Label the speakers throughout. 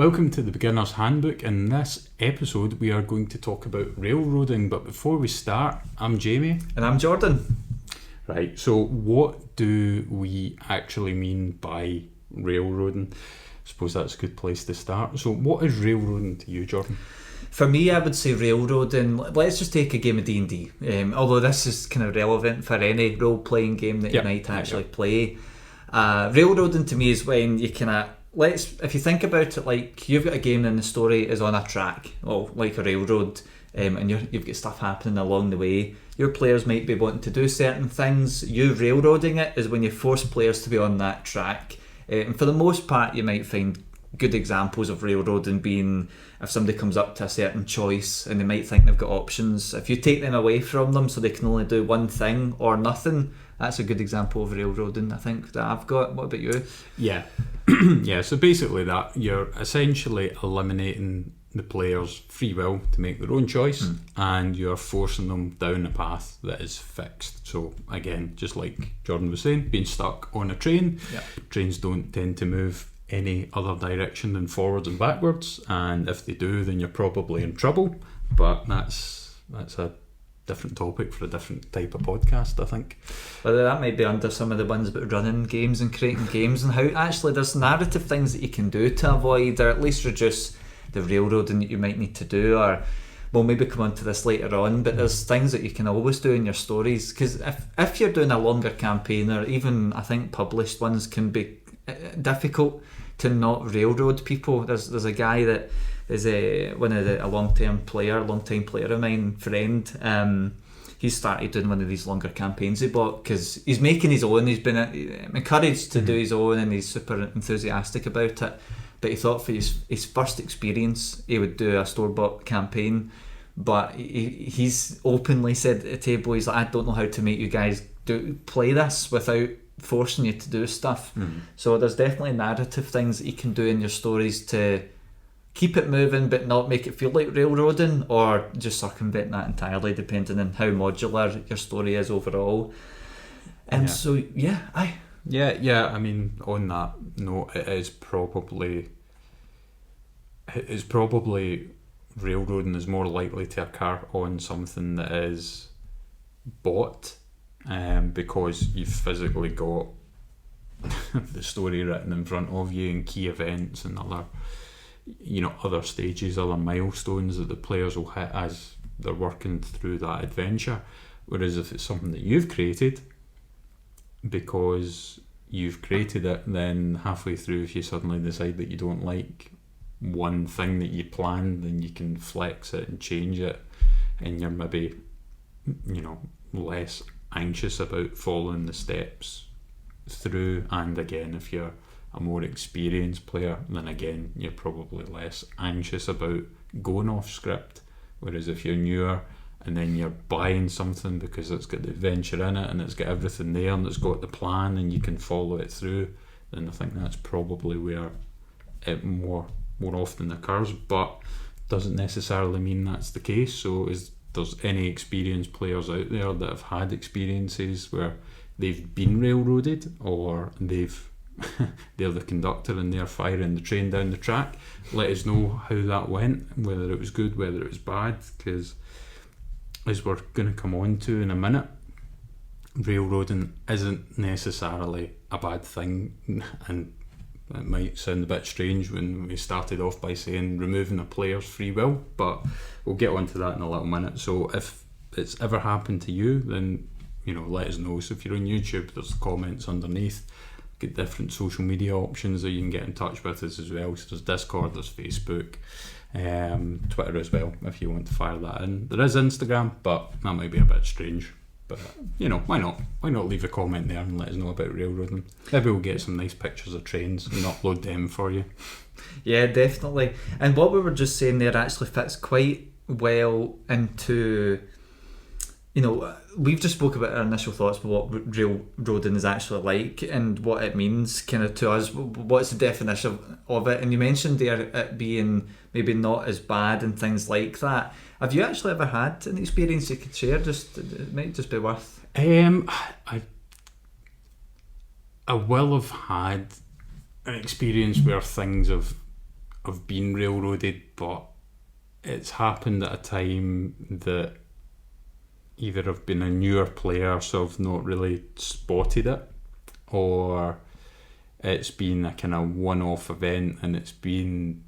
Speaker 1: Welcome to the Beginner's Handbook. In this episode we are going to talk about railroading, but before we start, I'm Jamie.
Speaker 2: And I'm Jordan.
Speaker 1: Right, so what do we actually mean by railroading? I suppose that's a good place to start. So what is railroading to you, Jordan?
Speaker 2: For me, I would say railroading, let's just take a game of D&D, although this is kind of relevant for any role-playing game that you might actually play. Railroading to me is when you kind of, if you think about it, like you've got a game and the story is on a track, well, like a railroad, and you've got stuff happening along the way. Your players might be wanting to do certain things. You railroading it is when you force players to be on that track. And for the most part, you might find good examples of railroading being if somebody comes up to a certain choice and they might think they've got options. If you take them away from them so they can only do one thing or nothing, that's a good example of railroading, I think, that I've got. What about you?
Speaker 1: Yeah. Yeah, so basically that you're essentially eliminating the players' free will to make their own choice, and you're forcing them down a path that is fixed. So again, just like Jordan was saying, being stuck on a train, trains don't tend to move any other direction than forwards and backwards, and if they do, then you're probably in trouble. But that's a different topic for a different type of podcast, I think.
Speaker 2: Well, that might be under some of the ones about running games and creating games, and how actually there's narrative things that you can do to avoid or at least reduce the railroading that you might need to do. Or we'll maybe come on to this later on, but there's things that you can always do in your stories, because if you're doing a longer campaign, or even I think published ones, can be difficult to not railroad people. There's a guy that is a long-time player of mine, friend. He started doing one of these longer campaigns he bought because he's making his own. He's been encouraged to do his own, and he's super enthusiastic about it. But he thought for his first experience he would do a store-bought campaign. But he's openly said at the table, he's like, I don't know how to make you guys play this without forcing you to do stuff. So there's definitely narrative things that you can do in your stories to keep it moving but not make it feel like railroading, or just circumvent that entirely, depending on how modular your story is overall. And I mean, on that note, it's probably railroading is more likely to occur on something that is bought, because you've physically got the story written in front of you, and key events and other stages, other milestones that the players will hit as they're working through that adventure. Whereas if it's something that you've created, because you've created it, then halfway through, if you suddenly decide that you don't like one thing that you planned, then you can flex it and change it, and you're maybe less anxious about following the steps through. And again, if you're a more experienced player, then again you're probably less anxious about going off script. Whereas if you're newer and then you're buying something because it's got the adventure in it and it's got everything there and it's got the plan and you can follow it through, then I think that's probably where it more often occurs, but doesn't necessarily mean that's the case. So there's any experienced players out there that have had experiences where they've been railroaded, or they're the conductor and they're firing the train down the track, let us know how that went, whether it was good, whether it was bad, because as we're going to come on to in a minute, railroading isn't necessarily a bad thing. And it might sound a bit strange when we started off by saying removing a player's free will, but we'll get onto that in a little minute. So if it's ever happened to you, then let us know. So if you're on YouTube, there's comments underneath. Get different social media options that you can get in touch with us as well. So there's Discord, there's Facebook, Twitter as well, if you want to fire that in. There is Instagram, but that might be a bit strange. But why not? Why not leave a comment there and let us know about railroading? Maybe we'll get some nice pictures of trains and upload them for you. Yeah, definitely. And what we were just saying there actually fits quite well into, we've just spoke about our initial thoughts about what railroading is actually like and what it means kind of to us. What's the definition of it? And you mentioned there it being maybe not as bad and things like that. Have you actually ever had an experience you could share? It might just be worth.
Speaker 1: I will have had an experience where things have I've been railroaded, but it's happened at a time that either I've been a newer player, so I've not really spotted it, or it's been a kind of one-off event, and it's been,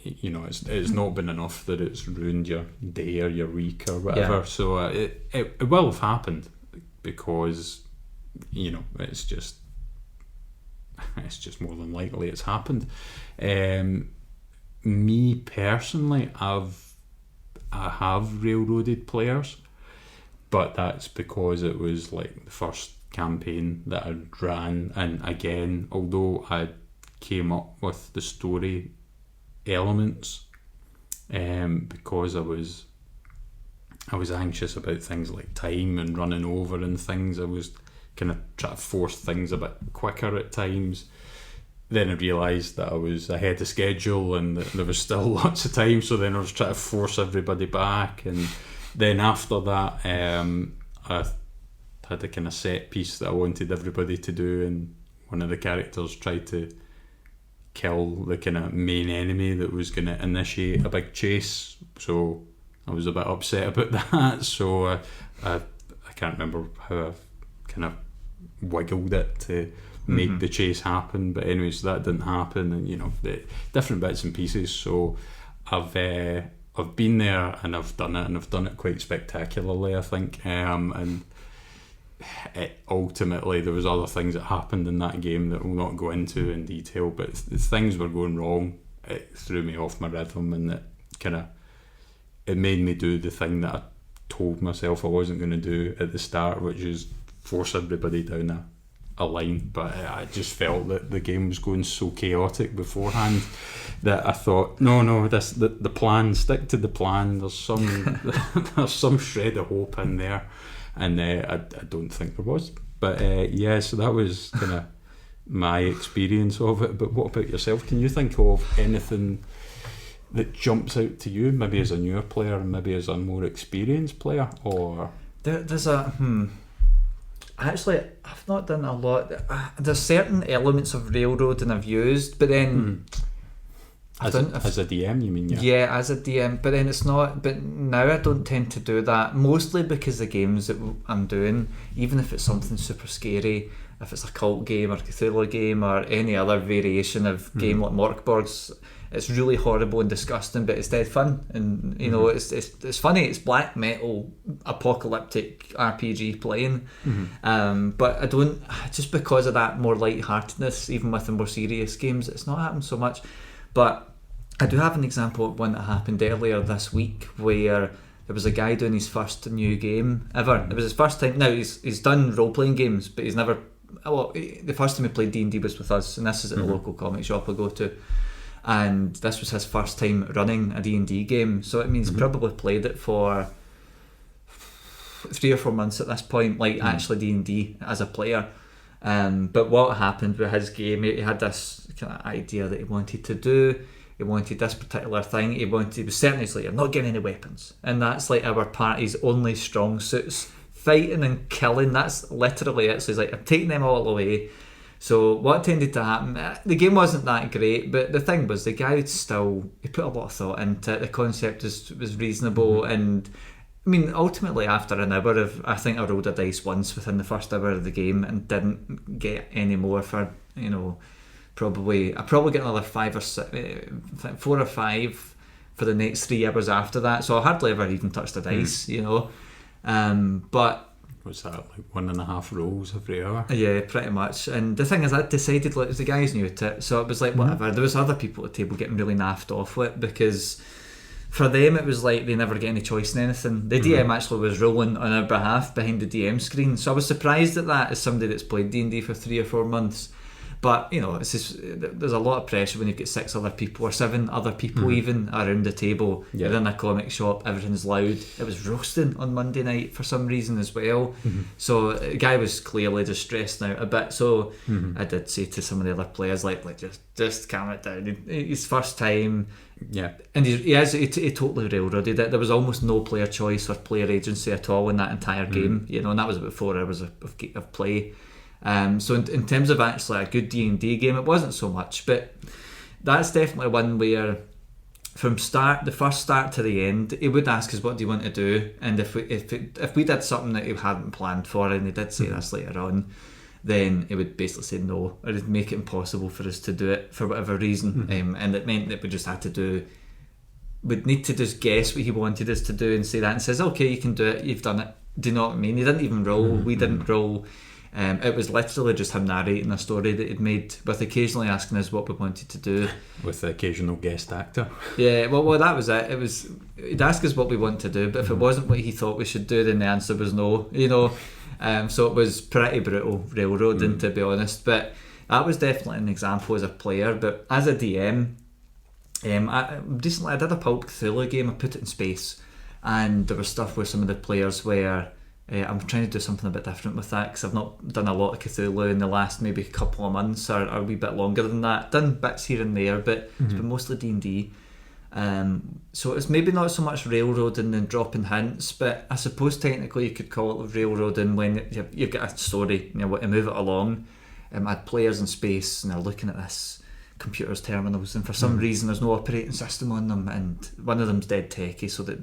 Speaker 1: you know, it's not been enough that it's ruined your day or your week or whatever. So it will have happened, because, you know, it's just more than likely it's happened. Me personally, I have railroaded players, but that's because it was like the first campaign that I ran, and again, although I came up with the story elements, because I was anxious about things like time and running over and things, I was kind of trying to force things a bit quicker at times. Then I realised that I was ahead of schedule and that there was still lots of time, so then I was trying to force everybody back. And then after that, I had a kind of set piece that I wanted everybody to do, and one of the characters tried to kill the kind of main enemy that was going to initiate a big chase, so I was a bit upset about that. So I can't remember how I kind of wiggled it to make the chase happen, but anyways, that didn't happen, and you know, the different bits and pieces. So I've been there and I've done it quite spectacularly, I think, and ultimately there was other things that happened in that game that we'll not go into in detail, but things were going wrong. It threw me off my rhythm, and it made me do the thing that I told myself I wasn't going to do at the start, which is force everybody down a line. But I just felt that the game was going so chaotic beforehand that I thought, no, the plan, stick to the plan. There's some shred of hope in there, and I don't think there was. But so that was kind of my experience of it. But what about yourself? Can you think of anything that jumps out to you, maybe as a newer player and maybe as a more experienced player? Or
Speaker 3: there's a actually, I've not done a lot. There's certain elements of railroading I've used, but then
Speaker 1: as a DM, you mean?
Speaker 3: Yeah, as a DM, but then it's not. But now I don't tend to do that, mostly because the games that I'm doing, even if it's something super scary, if it's a cult game or Cthulhu game or any other variation of game like Morkborgs, it's really horrible and disgusting, but it's dead fun, and you know, it's funny. It's black metal apocalyptic RPG playing, but I don't, just because of that more lightheartedness, even with the more serious games, it's not happened so much. But I do have an example of one that happened earlier this week, where there was a guy doing his first new game ever. It was his first time. Now he's done role playing games, but he's never. Well, the first time he played D&D was with us, and this is at the local comic shop I go to. And this was his first time running a D&D game, so it means he's probably played it for 3 or 4 months at this point, like actually D&D as a player. But what happened with his game, he had this kind of idea that he wanted to do. He wanted this particular thing. He was certainly like, I'm not getting any weapons, and that's like our party's only strong suits: fighting and killing. That's literally it. So he's like, I'm taking them all away. So what tended to happen, the game wasn't that great, but the thing was, the guy he put a lot of thought into it. The concept was reasonable, and I mean, ultimately after an hour of, I think I rolled a dice once within the first hour of the game and didn't get any more for, you know, I probably get another 5 or 6, 4 or 5 for the next 3 hours after that, so I hardly ever even touched the dice, you know. But
Speaker 1: what's that, like 1.5 rolls every hour?
Speaker 3: Yeah, pretty much. And the thing is, I decided, like, the guy's new to it, so it was like, whatever. There was other people at the table getting really naffed off with it, because for them it was like they never get any choice in anything. The DM actually was rolling on our behalf behind the DM screen, so I was surprised at that as somebody that's played D&D for 3 or 4 months. But you know, it's just, there's a lot of pressure when you've got 6 other people or 7 other people even around the table. You're in a comic shop, everything's loud. It was roasting on Monday night for some reason as well. So the guy was clearly just stressing out a bit. So I did say to some of the other players, like just calm it down. His first time, and he totally railroaded it. There was almost no player choice or player agency at all in that entire game. You know, and that was about 4 hours of play. So in terms of actually a good D&D game, it wasn't so much, but that's definitely one where from the first start to the end, he would ask us, what do you want to do? And if we did something that he hadn't planned for, and he did say this later on, then he would basically say no, or it'd make it impossible for us to do it for whatever reason. And it meant that we just had to we'd need to just guess what he wanted us to do and say that, and says, okay, you can do it, you've done it. Do you know what I mean? He didn't even roll, we didn't roll. It was literally just him narrating a story that he'd made, with occasionally asking us what we wanted to do.
Speaker 1: With the occasional guest actor.
Speaker 3: Yeah, well, that was it. He'd ask us what we want to do, but if it wasn't what he thought we should do, then the answer was no, you know. So it was pretty brutal railroading, to be honest. But that was definitely an example as a player. But as a DM, recently I did a Pulp Cthulhu game. I put it in space, and there was stuff with some of the players where I'm trying to do something a bit different with that, because I've not done a lot of Cthulhu in the last maybe couple of months, or a wee bit longer than that. Done bits here and there, but it's been mostly D&D. So it's maybe not so much railroading and dropping hints, but I suppose technically you could call it railroading when you've got a story and you want to move it along. I had players in space and they're looking at this computer's terminals, and for some reason there's no operating system on them, and one of them's dead techie, so that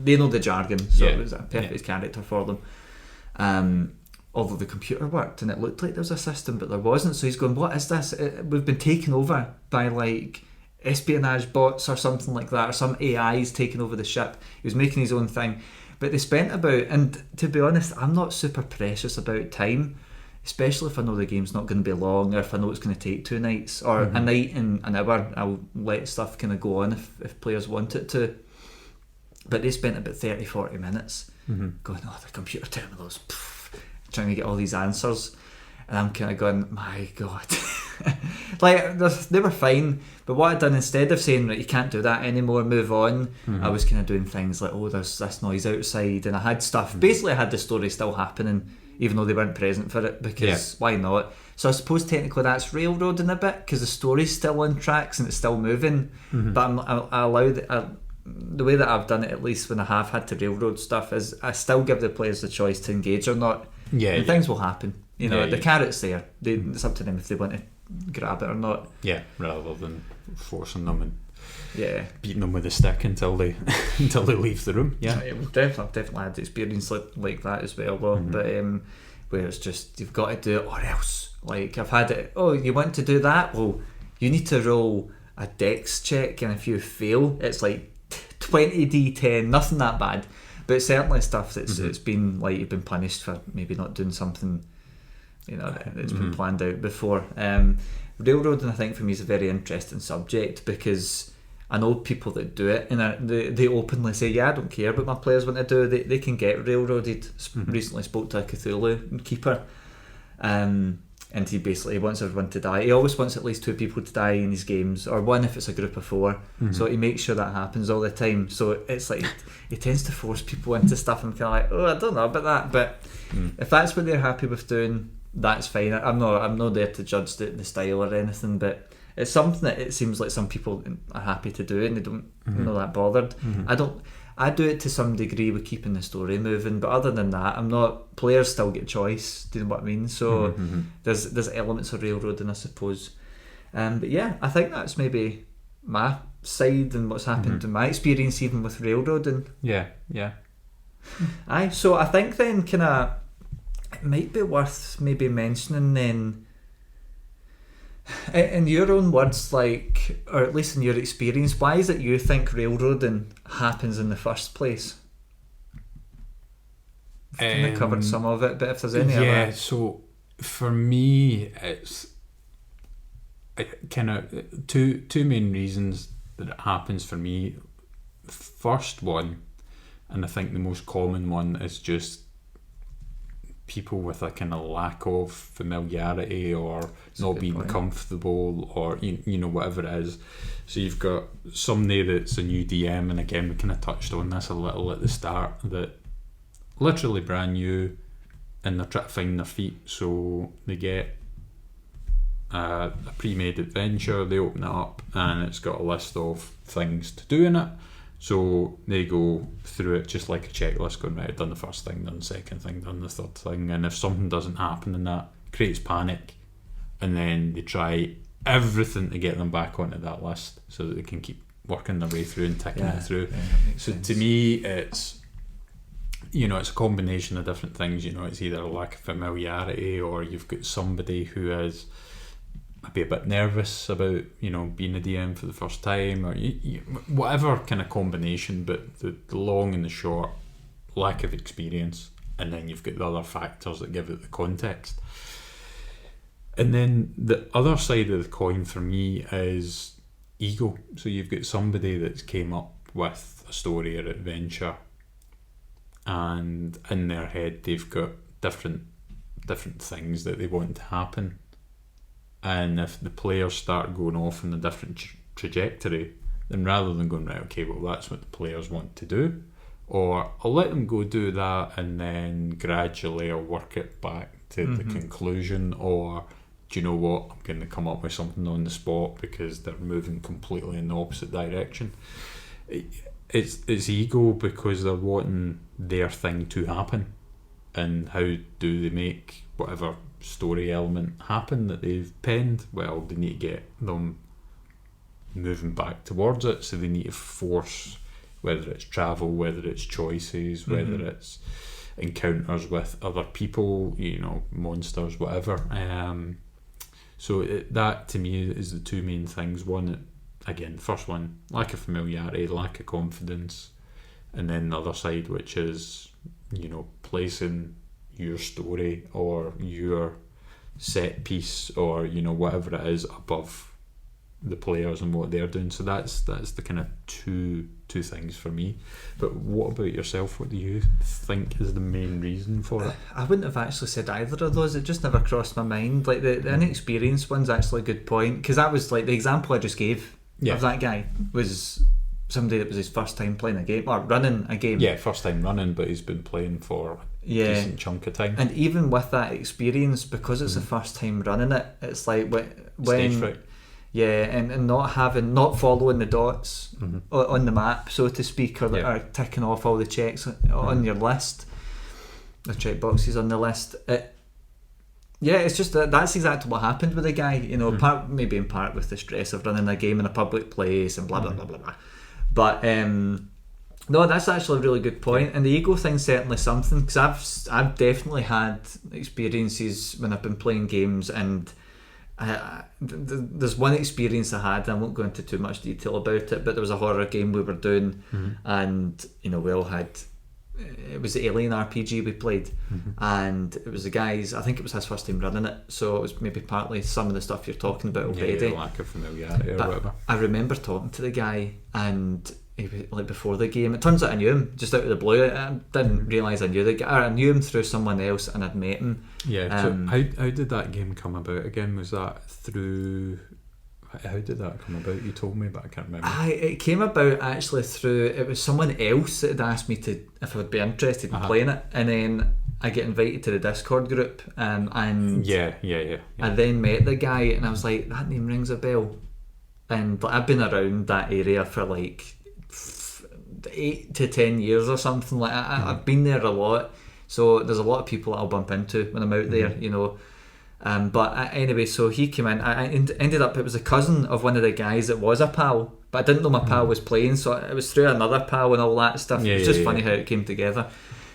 Speaker 3: they know the jargon, so it was a perfect character for them. Although the computer worked and it looked like there was a system, but there wasn't, so he's going, what is this? We've been taken over by like espionage bots or something like that, or some AI's taking over the ship. He was making his own thing, but they spent about, and to be honest, I'm not super precious about time, especially if I know the game's not going to be long, or if I know it's going to take 2 nights or a night and an hour. I'll let stuff kind of go on if players want it to. But they spent about 30-40 minutes going, the computer terminals, trying to get all these answers, and I'm kind of going, my god. Like, they were fine, but what I'd done, instead of saying, right, you can't do that anymore, move on, I was kind of doing things like, there's this noise outside, and I had stuff, basically I had the story still happening even though they weren't present for it, because why not? So I suppose technically that's railroading a bit, because the story's still on tracks and it's still moving, but I allow the way that I've done it, at least when I have had to railroad stuff, is I still give the players the choice to engage or not, and things will happen, you know. The carrot's there, it's up to them if they want to grab it or not,
Speaker 1: rather than forcing them and beating them with a stick until they leave the room.
Speaker 3: I've definitely had experience like that as well, though. But where it's just, you've got to do it or else. Like, I've had it, you want to do that, well, you need to roll a dex check, and if you fail, it's like 20d10, nothing that bad, but certainly stuff that's it's been like you've been punished for maybe not doing something, you know, that's been planned out before. Railroading, I think, for me is a very interesting subject, because I know people that do it, and they openly say, I don't care what my players want to do, they can get railroaded. Recently spoke to a Cthulhu keeper, and he basically wants everyone to die. He always wants at least 2 people to die in his games, or 1 if it's a group of 4, so he makes sure that happens all the time. So it's like he tends to force people into stuff, and kind of like, I don't know about that, but if that's what they're happy with doing, that's fine. I'm not there to judge the style or anything, but it's something that it seems like some people are happy to do, and they don't know that bothered. I do it to some degree with keeping the story moving, but other than that, I'm not. Players still get choice. Do you know what I mean? So there's elements of railroading, I suppose. But yeah, I think that's maybe my side and what's happened in my experience, even with railroading. Aye. So I think then it might be worth maybe mentioning then, in your own words, like, or at least in your experience, why is it you think railroading happens in the first place? I've kind of covered some of it, but if there's any other...
Speaker 1: So for me, it's kind of two main reasons that it happens for me. The first one, and I think the most common one, is just people with a kind of lack of familiarity, or not being comfortable, or you know, whatever it is. So you've got somebody that's a new DM, and again we kind of touched on this a little at the start, that literally brand new and they're trying to find their feet. So they get a pre-made adventure, they open it up and it's got a list of things to do in it. So they go through it just like a checklist, going, right, done the first thing, done the second thing, done the third thing, and if something doesn't happen in that, it creates panic, and then they try everything to get them back onto that list so that they can keep working their way through and ticking it through. So to me, it's it's a combination of different things. It's either a lack of familiarity, or you've got somebody who is maybe a bit nervous about being a DM for the first time, or whatever kind of combination. But the long and the short, lack of experience, and then you've got the other factors that give it the context. And then the other side of the coin for me is ego. So you've got somebody that's came up with a story or adventure, and in their head they've got different things that they want to happen. And if the players start going off in a different trajectory, then rather than going, right, okay, well, that's what the players want to do, or I'll let them go do that and then gradually I'll work it back to the conclusion, or do you know what, I'm going to come up with something on the spot because they're moving completely in the opposite direction. It's ego, because they're wanting their thing to happen, and how do they make whatever story element happen that they've penned? Well, they need to get them moving back towards it, so they need to force, whether it's travel, whether it's choices, whether it's encounters with other people, monsters, whatever. So that to me is the two main things. One, again, the first one, lack of familiarity, lack of confidence, and then the other side, which is placing your story or your set piece or whatever it is above the players and what they're doing. So that's the kind of two things for me. But what about yourself? What do you think is the main reason for it?
Speaker 3: I wouldn't have actually said either of those. It just never crossed my mind. Like the inexperienced one's actually a good point, because that was like the example I just gave of that guy was somebody that was his first time playing a game or running a game.
Speaker 1: Yeah, first time running, but he's been playing for a decent chunk of time.
Speaker 3: And even with that experience, because it's the first time running it, it's like when
Speaker 1: stage fright.
Speaker 3: Yeah, and not following the dots on the map, so to speak, or ticking off all the checks on your list, the check boxes on the list. It's just that's exactly what happened with the guy. Maybe in part with the stress of running a game in a public place and blah blah blah blah blah. But no, that's actually a really good point. And the ego thing's certainly something, because I've definitely had experiences when I've been playing games, and there's one experience I had, I won't go into too much detail about it, but there was a horror game we were doing, and we all had, it was the Alien RPG we played, and it was the guy's, I think it was his first time running it, so it was maybe partly some of the stuff you're talking about already.
Speaker 1: Yeah, lack of familiarity or whatever. I
Speaker 3: remember talking to the guy, and he was, like, before the game, it turns out I knew him just out of the blue. I didn't realise I knew the guy, or I knew him through someone else and I'd met him.
Speaker 1: Yeah, so how did that game come about again? Was that through... How did that come about? You told me, but I can't remember.
Speaker 3: It came about actually through... It was someone else that had asked me if I would be interested in playing it, and then I get invited to the Discord group, and
Speaker 1: yeah.
Speaker 3: I then met the guy, and I was like, that name rings a bell. And I've been around that area for like 8 to 10 years or something. Like I've been there a lot, so there's a lot of people I'll bump into when I'm out there, but anyway, so he came in. I ended up, it was a cousin of one of the guys that was a pal, but I didn't know my pal was playing, so it was through another pal and all that stuff. It was just funny how it came together.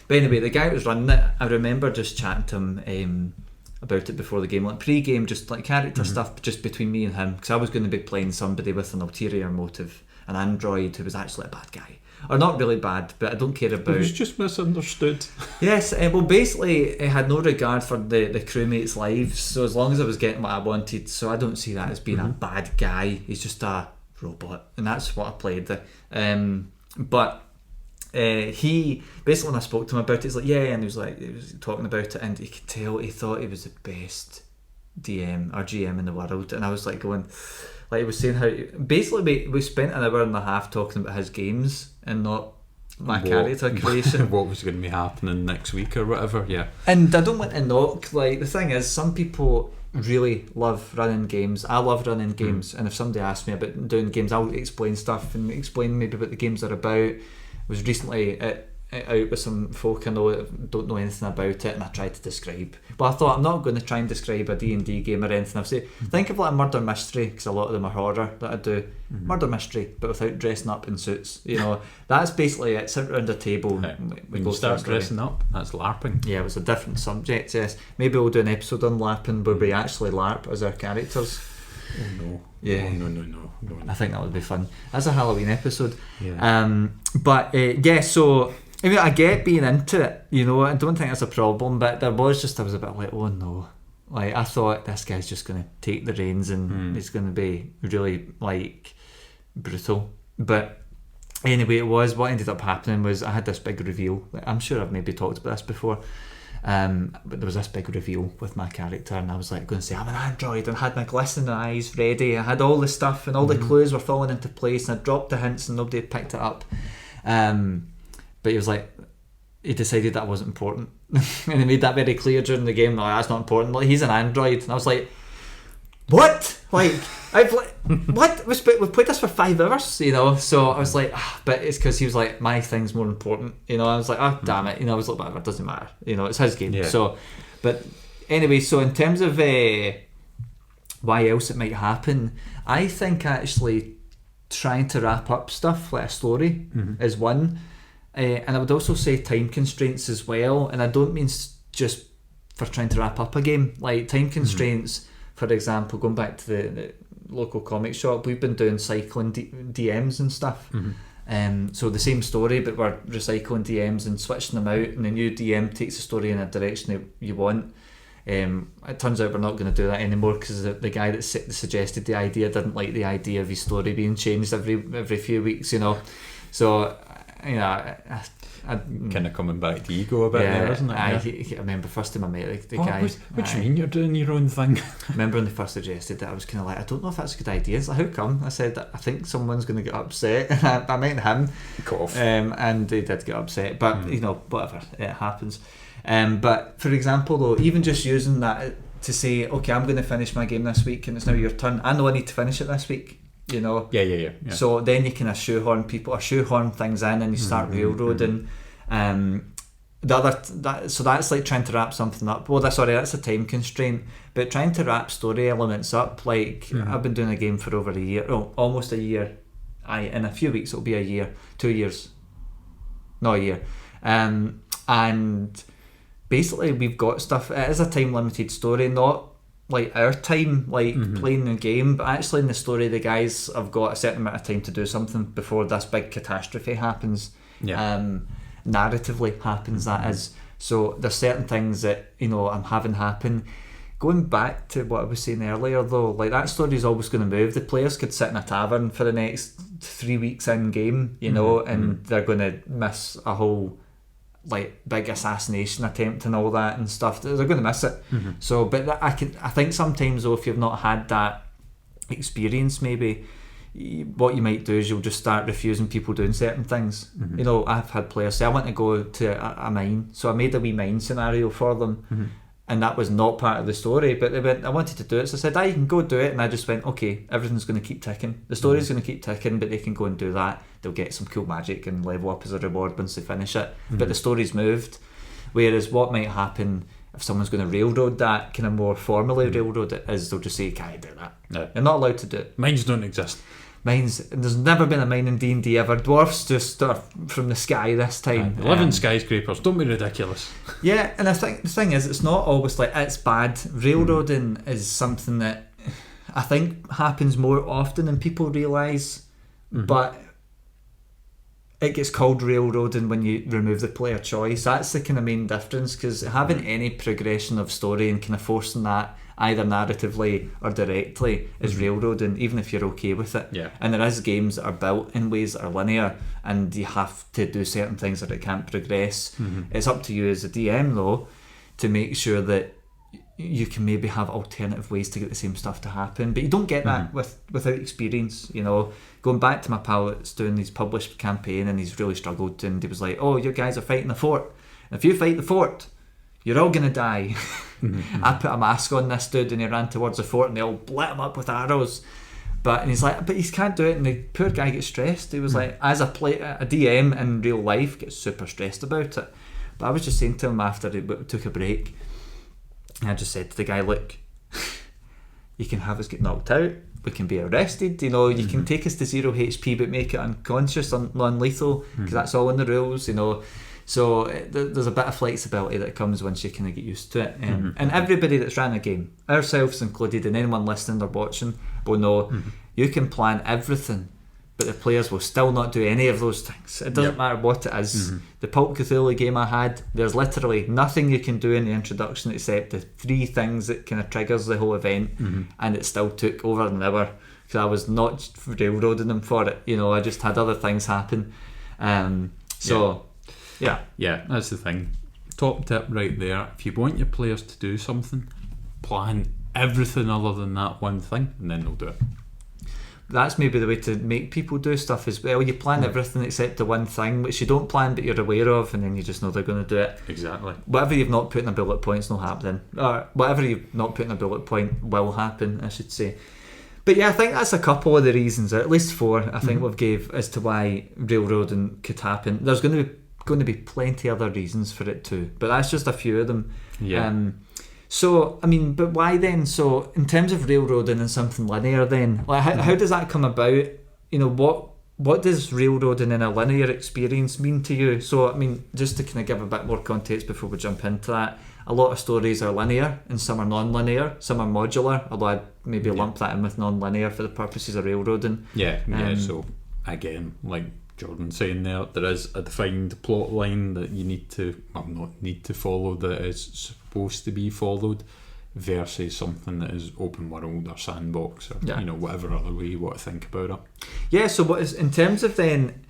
Speaker 3: But anyway, the guy that was running it, I remember just chatting to him about it before the game, like pre-game, just like character stuff just between me and him, because I was going to be playing somebody with an ulterior motive, an android who was actually a bad guy. Or not really bad, but I don't care about...
Speaker 1: It was just misunderstood.
Speaker 3: Yes, well, basically, it had no regard for the crewmates' lives, so as long as I was getting what I wanted, so I don't see that as being a bad guy. He's just a robot, and that's what I played. But he... Basically, when I spoke to him about it, he's like, yeah, and he was talking about it, and you could tell he thought he was the best DM or GM in the world, and I was like going... Like he was saying how basically we spent an hour and a half talking about his games and not my character creation.
Speaker 1: What was going to be happening next week or whatever, yeah.
Speaker 3: And I don't want to knock, like, the thing is, some people really love running games. I love running games, and if somebody asks me about doing games, I'll explain stuff and explain maybe what the games are about. I was recently at out with some folk I know that don't know anything about it, and I tried to describe. But I thought, I'm not going to try and describe a D&D game or anything. I've said, think of like a murder mystery, because a lot of them are horror that I do. Murder mystery, but without dressing up in suits. You know, that's basically it. Sit around a table.
Speaker 2: When you start dressing up, that's LARPing.
Speaker 3: Yeah, it was a different subject, yes. Maybe we'll do an episode on LARPing where we actually LARP as our characters.
Speaker 2: Oh no.
Speaker 3: Yeah.
Speaker 2: Oh, no.
Speaker 3: I think that would be fun. That's a Halloween episode.
Speaker 2: Yeah.
Speaker 3: So I mean, I get being into it, you know, I don't think that's a problem, but I was a bit like, oh no. Like, I thought this guy's just going to take the reins and it's going to be really, like, brutal. But anyway, what ended up happening was I had this big reveal. I'm sure I've maybe talked about this before. But there was this big reveal with my character, and I was like going to say I'm an android, and I had my glistening eyes ready. I had all the stuff, and all the clues were falling into place, and I dropped the hints, and nobody had picked it up. But he was like, he decided that wasn't important, and he made that very clear during the game. Like, that's not important. Like, he's an android, and I was like, what? Like, what? We've played this for 5 hours, you know. So I was like, but it's because he was like, my thing's more important, you know. I was like, damn it, you know. I was like, whatever, it doesn't matter, you know. It's his game. Yeah. So, but anyway, so in terms of why else it might happen, I think actually trying to wrap up stuff like a story is one, and I would also say time constraints as well. And I don't mean just for trying to wrap up a game, like time constraints. For example, going back to the local comic shop, we've been doing cycling DMs and stuff. So the same story, but we're recycling DMs and switching them out, and the new DM takes the story in a direction that you want. It turns out we're not going to do that anymore because the guy that suggested the idea didn't like the idea of his story being changed every few weeks, you know. So, you know, I
Speaker 2: kind of coming back to ego a bit there, isn't it?
Speaker 3: I remember first time I met the guy.
Speaker 2: What do you mean you're doing your own thing?
Speaker 3: I remember when they first suggested that, I was kind of like, I don't know if that's a good idea. It's like, how come? I said, I think someone's going to get upset. I meant him. And they did get upset. But, you know, whatever. It happens. But, for example, though, even just using that to say, okay, I'm going to finish my game this week and it's now your turn. I know I need to finish it this week. You know,
Speaker 2: yeah.
Speaker 3: So then you kind of shoehorn things in, and you start railroading. So that's like trying to wrap something up. Well, that's a time constraint. But trying to wrap story elements up, like I've been doing a game for over a year, almost a year. In a few weeks it'll be a year, 2 years, not a year. And basically we've got stuff. It is a time limited story, not like our time, like playing the game, but actually in the story the guys have got a certain amount of time to do something before this big catastrophe happens. Narratively happens, that is. So there's certain things that, you know, I'm having happen. Going back to what I was saying earlier though, like that story is always going to move. The players could sit in a tavern for the next 3 weeks in game, you know, and they're going to miss a whole like big assassination attempt and all that and stuff. They're going to miss it. So, but I think sometimes though, if you've not had that experience, maybe what you might do is you'll just start refusing people doing certain things. You know, I've had players say, I want to go to a mine, so I made a wee mine scenario for them, and that was not part of the story, but they went, I wanted to do it, so I said, you can go do it, and I just went, okay, everything's going to keep ticking, the story's going to keep ticking, but they can go and do that. They'll get some cool magic and level up as a reward once they finish it, but the story's moved. Whereas what might happen if someone's going to railroad that, kind of more formally railroad it, is they'll just say, can't do that. No. You're not allowed to do it.
Speaker 2: Mines don't exist.
Speaker 3: There's never been a mine in D&D ever. Dwarfs just are from the sky this time.
Speaker 2: Living skyscrapers, don't be ridiculous.
Speaker 3: Yeah, and I think the thing is, it's not always like it's bad. Railroading is something that I think happens more often than people realise, but it gets called railroading when you remove the player choice. That's the kind of main difference, because having any progression of story and kind of forcing that either narratively or directly is railroading, even if you're okay with it. And there is games that are built in ways that are linear and you have to do certain things that it can't progress. It's up to you as a DM though to make sure that you can maybe have alternative ways to get the same stuff to happen, but you don't get that without experience. You know, going back to my pal that's doing his published campaign, and he's really struggled, and he was like, oh, you guys are fighting the fort, and if you fight the fort, you're all gonna die. I put a mask on this dude and he ran towards the fort and they all lit him up with arrows, and he's like, but he can't do it, and the poor guy gets stressed. He was like, as a DM in real life, gets super stressed about it. But I was just saying to him after we took a break, and I just said to the guy, look, you can have us get knocked out, we can be arrested, you know, you can take us to 0 HP but make it unconscious, non-lethal, because that's all in the rules, you know. So there's a bit of flexibility that comes once you kind of get used to it. And everybody that's ran a game, ourselves included, and anyone listening or watching, will know you can plan everything, but the players will still not do any of those things. It doesn't matter what it is. The Pulp Cthulhu game I had, there's literally nothing you can do in the introduction except the 3 things that kind of triggers the whole event, and it still took over an hour because I was not railroading them for it. You know, I just had other things happen. Yeah,
Speaker 1: that's the thing. Top tip right there. If you want your players to do something, plan everything other than that one thing, and then they'll do it.
Speaker 3: That's maybe the way to make people do stuff as well. You plan everything except the one thing, which you don't plan but you're aware of, and then you just know they're going to do it.
Speaker 1: Exactly.
Speaker 3: Whatever you've not put in a bullet point's not happening. Or whatever you've not put in a bullet point will happen, I should say. But yeah, I think that's a couple of the reasons, or at least 4, I think we've gave as to why railroading could happen. There's going to be plenty other reasons for it too, but that's just a few of them. So I mean, but why then? So in terms of railroading and something linear, then like how does that come about? You know, what does railroading in a linear experience mean to you? So I mean, just to kind of give a bit more context before we jump into that, a lot of stories are linear and some are non-linear, some are modular, although I'd maybe lump that in with non-linear for the purposes of railroading.
Speaker 1: So again, like Jordan saying there is a defined plot line that you not need to follow, that is supposed to be followed, versus something that is open world or sandbox or you know, whatever other way you want to think about it. Yeah,
Speaker 3: so what is, in terms of then,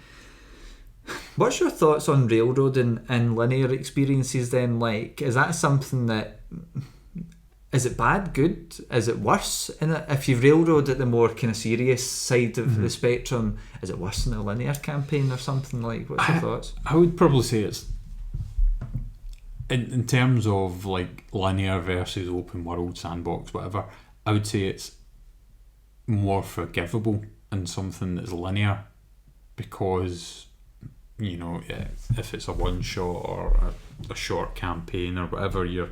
Speaker 3: what's your thoughts on railroading and linear experiences then? Like, is that something that, is it bad, good? Is it worse? If you railroad at the more kind of serious side of the spectrum, is it worse than a linear campaign or something? Like, what's your thoughts?
Speaker 1: I would probably say it's, in terms of like linear versus open world, sandbox, whatever, I would say it's more forgivable in something that's linear, because, you know, if it's a one shot or a short campaign or whatever, you're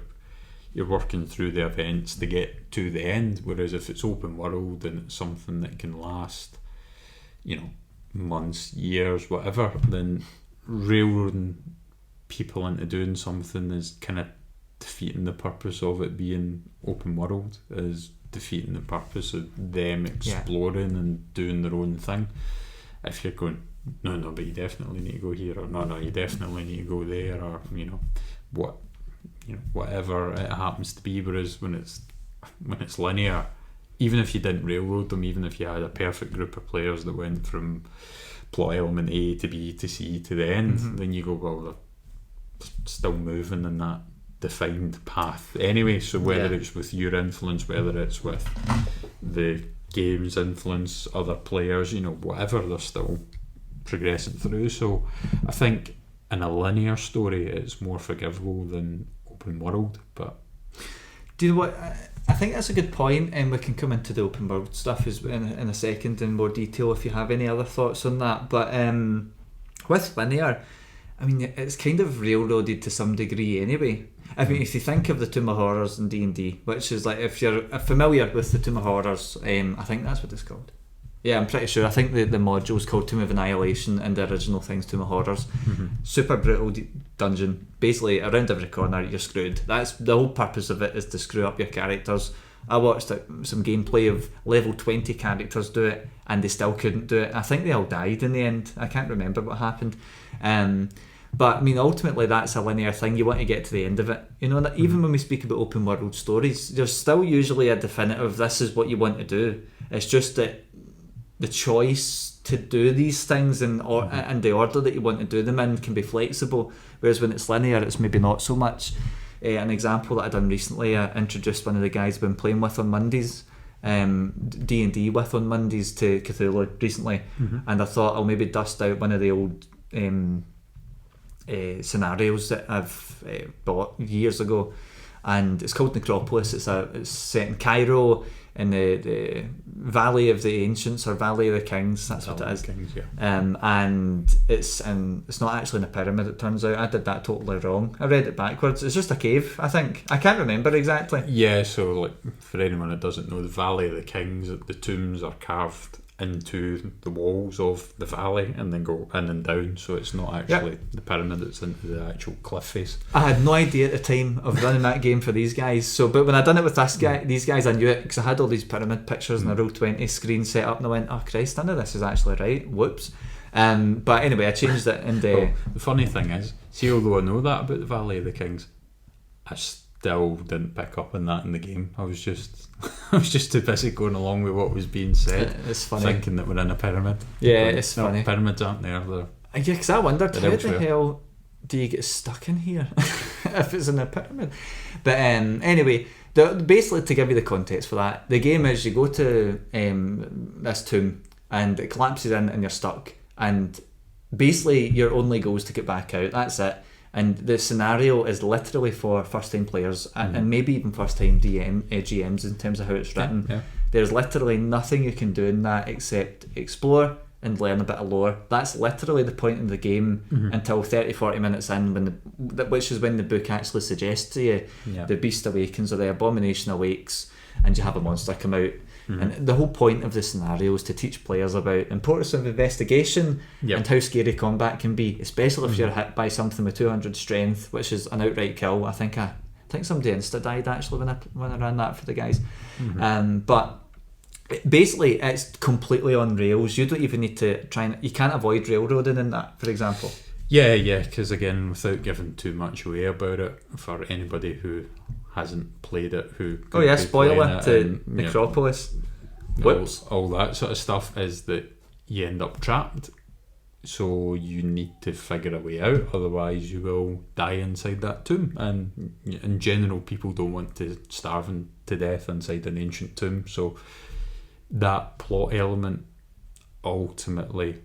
Speaker 1: working through the events to get to the end, whereas if it's open world and it's something that can last, you know, months, years, whatever, then railroading people into doing something is kind of defeating the purpose of it being open world, is defeating the purpose of them exploring and doing their own thing. If you're going, no, but you definitely need to go here, or no, you definitely need to go there, or whatever it happens to be. Whereas when it's linear, even if you didn't railroad them, even if you had a perfect group of players that went from plot element A to B to C to the end, then you go, well, they're still moving in that defined path anyway. So whether it's with your influence, whether it's with the game's influence, other players, you know, whatever, they're still progressing through. So I think in a linear story it's more forgivable than open world. But
Speaker 3: do you know what, I think that's a good point, and we can come into the open world stuff in a second in more detail if you have any other thoughts on that. But with linear, I mean, it's kind of railroaded to some degree anyway. I mean, if you think of the Tomb of Horrors in D&D, which is like, if you're familiar with the Tomb of Horrors, I think that's what it's called. Yeah, I'm pretty sure. I think the module's called Tomb of Annihilation, and the original thing's Tomb of Horrors. Super brutal dungeon. Basically, around every corner you're screwed. That's the whole purpose of it, is to screw up your characters. I watched some gameplay of level 20 characters do it, and they still couldn't do it. I think they all died in the end. I can't remember what happened. But I mean, ultimately that's a linear thing. You want to get to the end of it, you know. Even when we speak about open world stories, there's still usually a definitive, this is what you want to do. It's just that the choice to do these things and the order that you want to do them in can be flexible, whereas when it's linear it's maybe not so much. An example that I done recently, I introduced one of the guys I've been playing with on Mondays, D&D with on Mondays, to Cthulhu recently, and I thought I'll maybe dust out one of the old scenarios that I've bought years ago, and it's called Necropolis. It's set in Cairo. in the Valley of the Ancients or Valley of the Kings. That's what it is.
Speaker 2: Kings, yeah.
Speaker 3: And it's not actually in a pyramid. It turns out I did that totally wrong. I read it backwards. It's just a cave, I think. I can't remember exactly.
Speaker 2: Yeah, so like for anyone that doesn't know, the Valley of the Kings, the tombs are carved into the walls of the valley and then go in and down, so it's not actually the pyramid, it's into the actual cliff face.
Speaker 3: I had no idea at the time of running that game for these guys, but when I done it with these guys I knew it, because I had all these pyramid pictures and a Roll20 screen set up, and I went, oh Christ, none of this is actually right, whoops. But anyway, I changed it in the...
Speaker 2: Well, the funny thing is, see, although I know that about the Valley of the Kings, I still didn't pick up on that in the game. I was just too busy going along with what was being said.
Speaker 3: It's funny.
Speaker 2: Thinking that we're in a pyramid.
Speaker 3: Yeah, it's funny.
Speaker 2: Pyramids aren't there.
Speaker 3: Yeah, because I wondered, how
Speaker 2: elsewhere.
Speaker 3: the hell do you get stuck in here if it's in a pyramid? But anyway, basically to give you the context for that, the game is you go to this tomb and it collapses in and you're stuck, and basically your only goal is to get back out. That's it. And the scenario is literally for first-time players and maybe even first-time GMs in terms of how it's written.
Speaker 2: Yeah.
Speaker 3: There's literally nothing you can do in that except explore and learn a bit of lore. That's literally the point of the game until 30-40 minutes in, which is when the book actually suggests to you the beast awakens or the abomination awakes and you have a monster come out. And the whole point of the scenario is to teach players about importance of investigation and how scary combat can be, especially if you're hit by something with 200 strength, which is an outright kill. I think somebody insta died actually when I ran that for the guys. But basically it's completely on rails. You don't even need to you can't avoid railroading in that, for example.
Speaker 2: Yeah, because again, without giving too much away about it, for anybody who hasn't played it, who
Speaker 3: spoiler to Necropolis. Whoops.
Speaker 2: All that sort of stuff is that you end up trapped, so you need to figure a way out, otherwise you will die inside that tomb. And in general, people don't want to starve to death inside an ancient tomb, so that plot element ultimately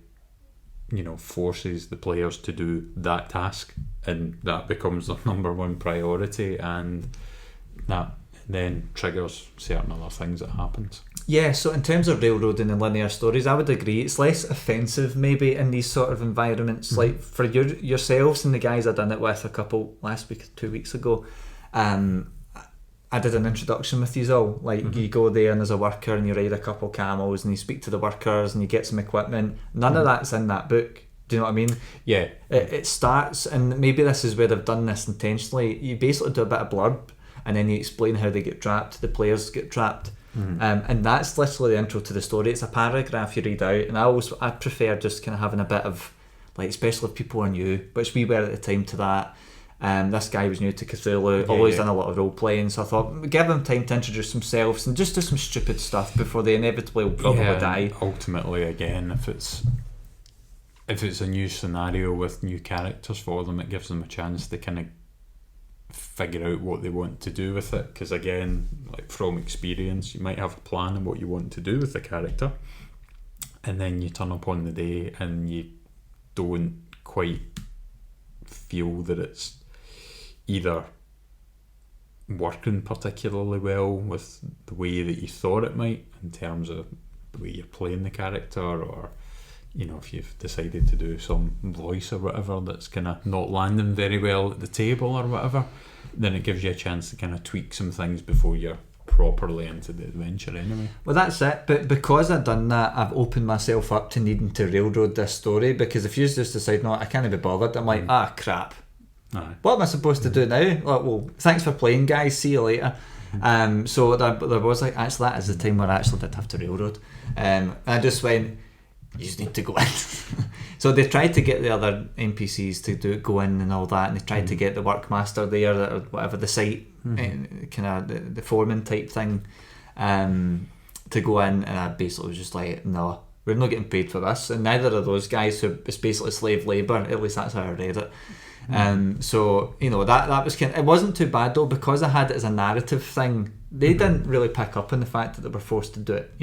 Speaker 2: forces the players to do that task, and that becomes their number one priority, and that then triggers certain other things that happens.
Speaker 3: Yeah, so in terms of railroading and linear stories, I would agree it's less offensive maybe in these sort of environments. Like for yourselves and the guys I done it with a couple last week, 2 weeks ago, I did an introduction with you all. Like you go there and as a worker and you ride a couple camels and you speak to the workers and you get some equipment. None of that's in that book. Do you know what I mean?
Speaker 2: Yeah.
Speaker 3: It starts, and maybe this is where they've done this intentionally. You basically do a bit of blurb and then you explain how they get trapped, the players get trapped. And that's literally the intro to the story. It's a paragraph you read out, and I prefer just kind of having a bit of, like, especially if people are new, which we were at the time to that. This guy was new to Cthulhu, always done a lot of role playing, so I thought give them time to introduce themselves and just do some stupid stuff before they inevitably will probably die.
Speaker 2: Ultimately, again, if it's a new scenario with new characters for them, it gives them a chance to kind of figure out what they want to do with it, because again, like from experience, you might have a plan of what you want to do with the character, and then you turn up on the day and you don't quite feel that it's either working particularly well with the way that you thought it might, in terms of the way you're playing the character, or if you've decided to do some voice or whatever that's kind of not landing very well at the table or whatever, then it gives you a chance to kind of tweak some things before you're properly into the adventure anyway.
Speaker 3: Well, that's it, but because I've done that, I've opened myself up to needing to railroad this story, because if you just decide, no, I can't be bothered, I'm like, crap.
Speaker 2: Aye.
Speaker 3: What am I supposed to do now? Like, well, thanks for playing, guys, see you later. So there was like, actually that is the time where I actually did have to railroad. I just went, you just need to go in. So they tried to get the other NPCs to go in and all that, and they tried to get the workmaster there, or whatever, the site kind of the foreman type thing, to go in, and I basically was just like, no, we're not getting paid for this, and neither of those guys, who it's basically slave labour, at least that's how I read it. So that was it wasn't too bad though, because I had it as a narrative thing. They didn't really pick up on the fact that they were forced to do it,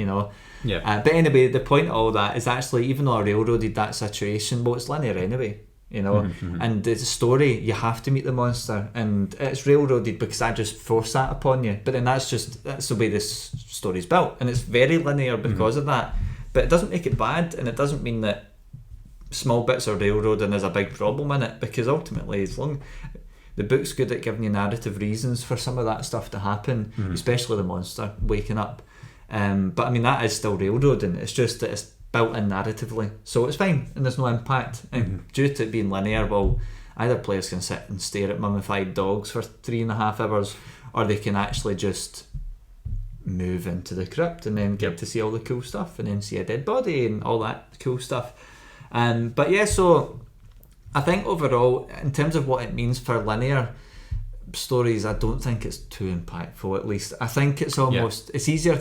Speaker 2: Yeah.
Speaker 3: But anyway, the point of all that is actually, even though I railroaded that situation, well, it's linear anyway. you know. And the story, you have to meet the monster, and it's railroaded because I just force that upon you. But then that's the way this story's built, and it's very linear because of that. But it doesn't make it bad, and it doesn't mean that small bits of railroading is a big problem in it, because ultimately, as long the book's good at giving you narrative reasons for some of that stuff to happen, especially the monster waking up. But I mean, that is still railroading. It's just that it's built in narratively, so it's fine, and there's no impact. And due to it being linear, well, either players can sit and stare at mummified dogs for 3.5 hours, or they can actually just move into the crypt and then get to see all the cool stuff, and then see a dead body and all that cool stuff. But yeah, so I think overall, in terms of what it means for linear stories, I don't think it's too impactful. At least I think it's almost it's easier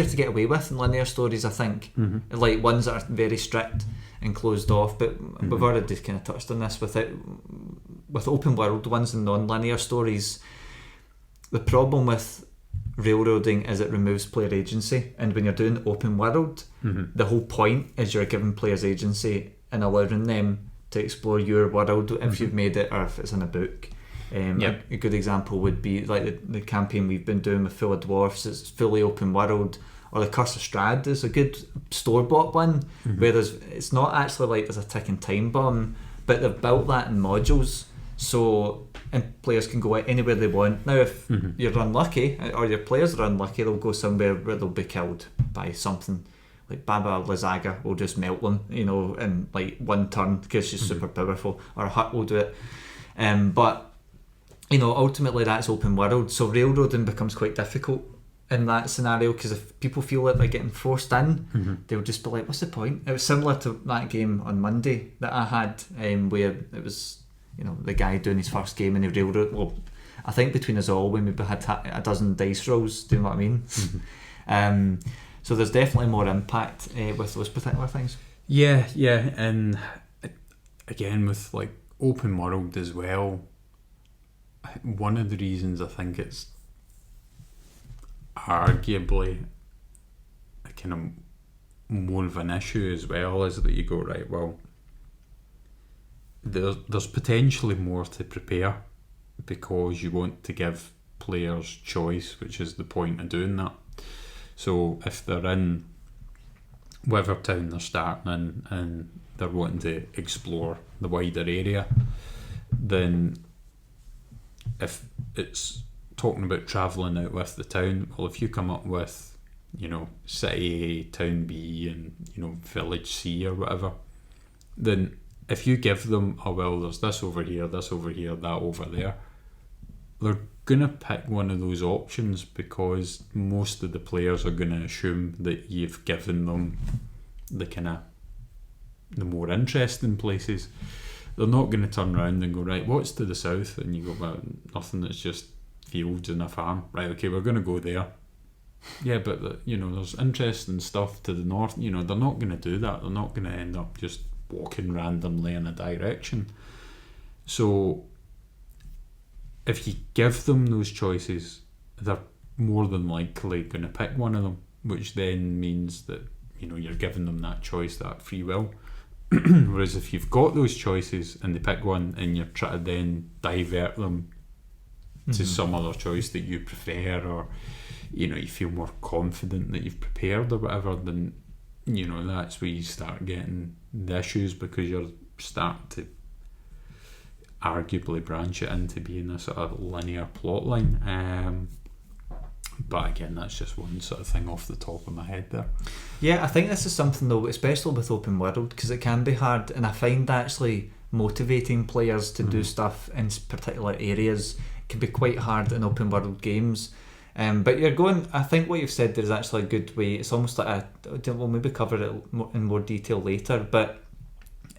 Speaker 3: to get away with in linear stories, I think, like ones that are very strict and closed off. But we've already kind of touched on this with open world ones and non-linear stories. The problem with railroading is it removes player agency, and when you're doing open world, the whole point is you're giving players agency and allowing them to explore your world if you've made it, or if it's in a book. A good example would be like the campaign we've been doing with Full of Dwarfs. It's fully open world. Or the Curse of Strahd is a good store-bought one, where it's not actually like there's a ticking time bomb, but they've built that in modules, so and players can go anywhere they want. Now if you're unlucky, or your players are unlucky, they'll go somewhere where they'll be killed by something. Like Baba Lysaga will just melt them, you know, in like one turn because she's super powerful, or Hut will do it. But you know, ultimately that's open world, so railroading becomes quite difficult in that scenario, because if people feel like they're getting forced in, they'll just be like, what's the point? It was similar to that game on Monday that I had, where it was, you know, the guy doing his first game and he railroad. Well, I think between us all we maybe had a dozen dice rolls, do you know what I mean? So there's definitely more impact with those particular things.
Speaker 1: Yeah, and again with like open world as well, one of the reasons I think it's arguably a kind of more of an issue as well is that you go, right, well, there's potentially more to prepare, because you want to give players choice, which is the point of doing that. So if they're in whatever town they're starting in and they're wanting to explore the wider area, then if it's talking about travelling out with the town, well, if you come up with, you know, city A, town B, and, you know, village C or whatever, then if you give them, oh well, there's this over here, that over there, they're going to pick one of those options, because most of the players are going to assume that you've given them the more interesting places. They're not going to turn around and go, right, what's to the south? And you go, well, nothing, that's just fields and a farm. Right, okay, we're going to go there. Yeah, but you know, there's interesting stuff to the north. You know, they're not going to do that. They're not going to end up just walking randomly in a direction. So if you give them those choices, they're more than likely going to pick one of them, which then means that, you know, you're giving them that choice, that free will. Whereas if you've got those choices and they pick one, and you're trying to then divert them to some other choice that you prefer, or, you know, you feel more confident that you've prepared or whatever, then, you know, that's where you start getting the issues, because you're starting to arguably branch it into being a sort of linear plot line. But again, that's just one sort of thing off the top of my head there.
Speaker 3: Yeah, I think this is something though, especially with open world, because it can be hard, and I find actually motivating players to do stuff in particular areas can be quite hard in open world games. But you're going, I think what you've said there is actually a good way. It's almost like we'll maybe cover it in more detail later, but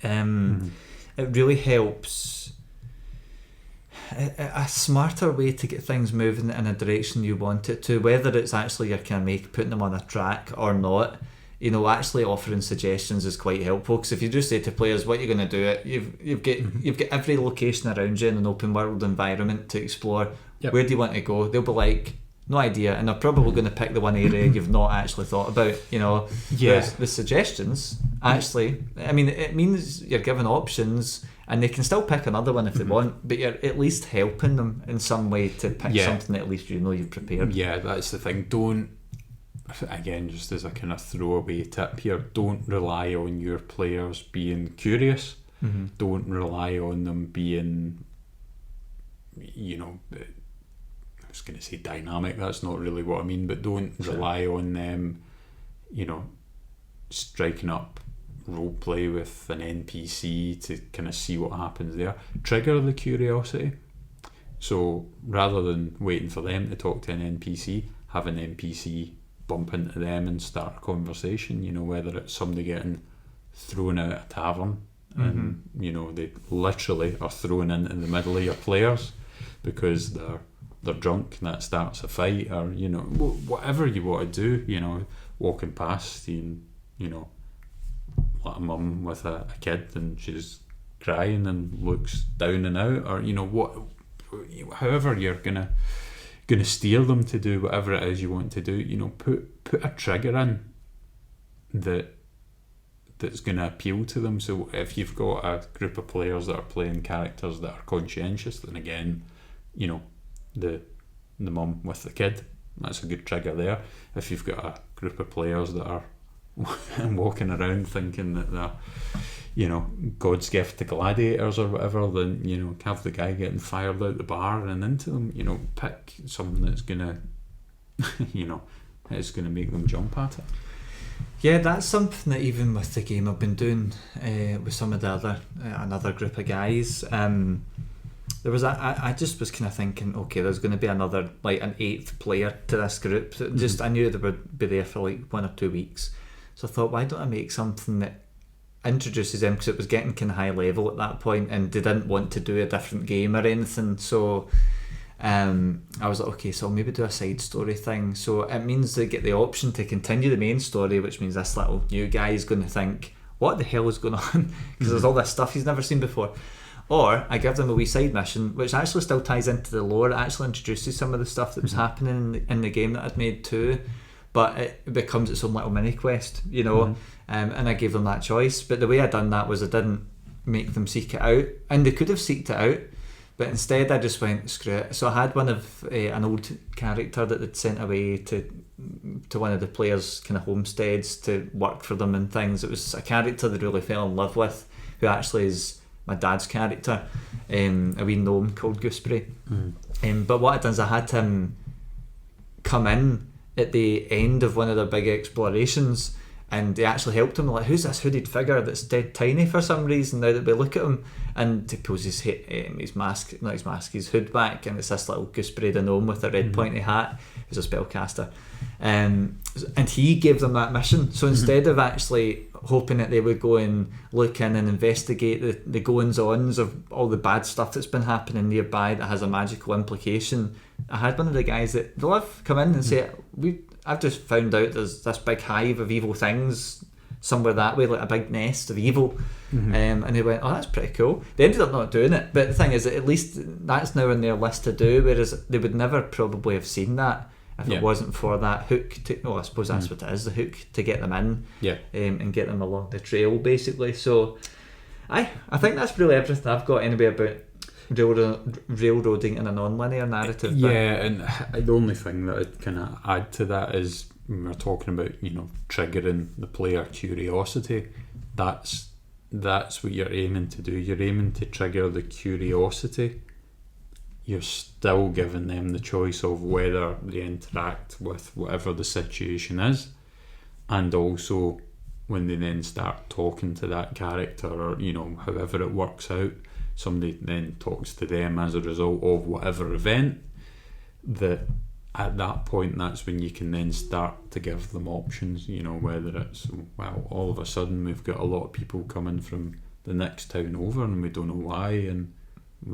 Speaker 3: it really helps. A smarter way to get things moving in a direction you want it to, whether it's actually you're kind of putting them on a track or not, you know, actually offering suggestions is quite helpful. Because if you just say to players, what you're going to do it, you've got every location around you in an open world environment to explore. Where do you want to go? They'll be like, no idea, and they're probably going to pick the one area you've not actually thought about, you know. The suggestions actually, I mean, it means you're given options, And they can still pick another one if they want, but you're at least helping them in some way to pick something that at least you know you've prepared.
Speaker 1: Yeah, that's the thing. Don't, again, just as a kind of throwaway tip here, don't rely on your players being curious. Don't rely on them being, you know, I was going to say dynamic, that's not really what I mean, but don't rely on them, you know, striking up role play with an NPC to kind of see what happens there. Trigger the curiosity. So rather than waiting for them to talk to an NPC, have an NPC bump into them and start a conversation, you know, whether it's somebody getting thrown out of a tavern and, you know, they literally are thrown into the middle of your players because they're drunk and that starts a fight, or, you know, whatever you want to do, you know, walking past and, you know, like a mum with a kid and she's crying and looks down and out, or, you know, however you're gonna steer them to do whatever it is you want to do, you know, put a trigger in that's going to appeal to them. So if you've got a group of players that are playing characters that are conscientious, then again, you know, the mum with the kid, that's a good trigger there. If you've got a group of players that are walking around thinking that they're, you know, God's gift to gladiators or whatever, then, you know, have the guy getting fired out the bar and into them, you know, pick something that's gonna you know, it's gonna make them jump at it.
Speaker 3: Yeah, that's something that even with the game I've been doing with some of the other another group of guys, there was I just was kind of thinking, okay, there's going to be another, like, an 8th player to this group. Just I knew they would be there for like 1 or 2 weeks, so I thought, why don't I make something that introduces them, because it was getting kind of high level at that point and they didn't want to do a different game or anything. So I was like, okay, so I'll maybe do a side story thing. So it means they get the option to continue the main story, which means this little new guy is going to think, what the hell is going on? Because there's all this stuff he's never seen before. Or I give them a wee side mission, which actually still ties into the lore. It actually introduces some of the stuff that was happening in the game that I'd made too, but it becomes its own little mini quest, you know. And I gave them that choice. But the way I done that was I didn't make them seek it out, and they could have seeked it out, but instead I just went, screw it. So I had one of an old character that they'd sent away to one of the players' kind of homesteads to work for them and things. It was a character they really fell in love with, who actually is my dad's character, a wee gnome called Gooseberry. But what I done is I had him come in at the end of one of their big explorations, and they actually helped him, like, who's this hooded figure that's dead tiny for some reason now that we look at him? And he pulls his hood back, and it's this little gooseberry the gnome with a red pointy hat who's a spellcaster, and he gave them that mission. So instead of actually hoping that they would go and look in and investigate the goings-ons of all the bad stuff that's been happening nearby that has a magical implication, I had one of the guys that come in and say, I've just found out there's this big hive of evil things somewhere that way, like a big nest of evil. And they went, oh, that's pretty cool. They ended up not doing it, but the thing is that at least that's now on their list to do, whereas they would never probably have seen that if it wasn't for that hook I suppose that's what it is, the hook to get them in, and get them along the trail, basically. So I think that's really everything I've got anyway about railroading in a non-linear narrative.
Speaker 1: And the only thing that I'd kind of add to that is, when we're talking about, you know, triggering the player curiosity, that's what you're aiming to do. You're aiming to trigger the curiosity. You're still giving them the choice of whether they interact with whatever the situation is, and also when they then start talking to that character, or, you know, however it works out, somebody then talks to them as a result of whatever event, that at that point, that's when you can then start to give them options, you know, whether it's, well, all of a sudden we've got a lot of people coming from the next town over and we don't know why, and,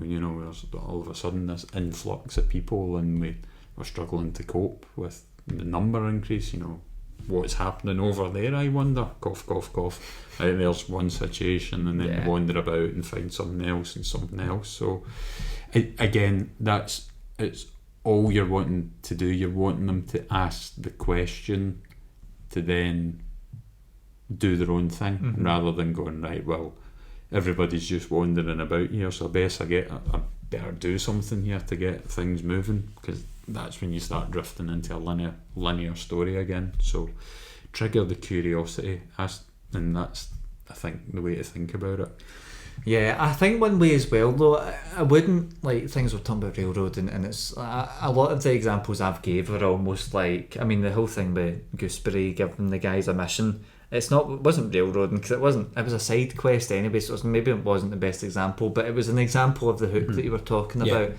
Speaker 1: you know, there's all of a sudden this influx of people and we're struggling to cope with the number increase, you know, what's happening over there, I wonder, cough, cough, cough. Right, there's one situation, and then wander about and find something else and something else. So again, it's all you're wanting to do. You're wanting them to ask the question to then do their own thing, rather than going, right, well,
Speaker 2: everybody's just wandering about here, so I better do something here to get things moving, because that's when you start drifting into a linear story again. So trigger the curiosity, and that's, I think, the way to think about it.
Speaker 3: Yeah, I think one way as well though, I wouldn't, like, things we're talking about railroading, and it's a lot of the examples I've gave are almost like, I mean, the whole thing with Gooseberry giving the guys a mission, it wasn't railroading, because it was a side quest anyway, so maybe it wasn't the best example, but it was an example of the hook that you were talking about.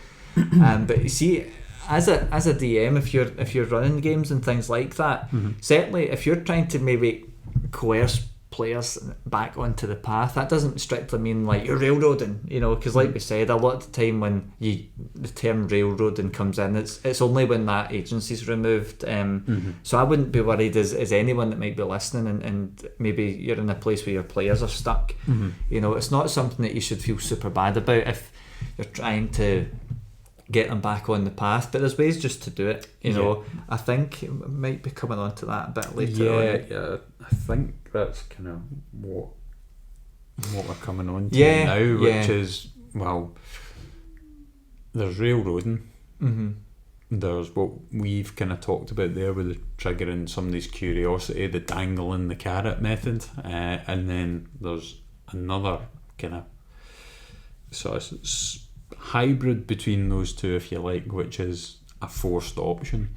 Speaker 3: But you see, as a DM, if you're running games and things like that, certainly if you're trying to maybe coerce players back onto the path, that doesn't strictly mean like you're railroading, because like we said, a lot of the time when the term railroading comes in, it's only when that agency's removed. So I wouldn't be worried as anyone that might be listening and maybe you're in a place where your players are stuck. It's not something that you should feel super bad about if you're trying to get them back on the path, but there's ways just to do it. I think it might be coming on to that a bit later on.
Speaker 2: Yeah, I think that's kind of what we're coming on to now, which is, well, there's railroading, there's what we've kind of talked about there with the triggering somebody's curiosity, the dangling the carrot method, and then there's another kind of sort of hybrid between those two, if you like, which is a forced option.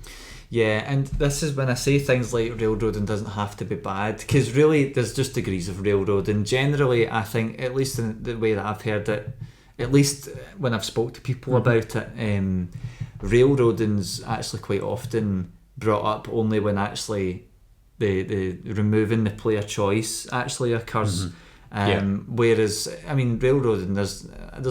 Speaker 3: Yeah, and this is when I say things like railroading doesn't have to be bad, because really there's just degrees of railroading. Generally, I think, at least in the way that I've heard it, at least when I've spoke to people about it, railroading's actually quite often brought up only when actually the removing the player choice actually occurs. Whereas, I mean, railroading, there's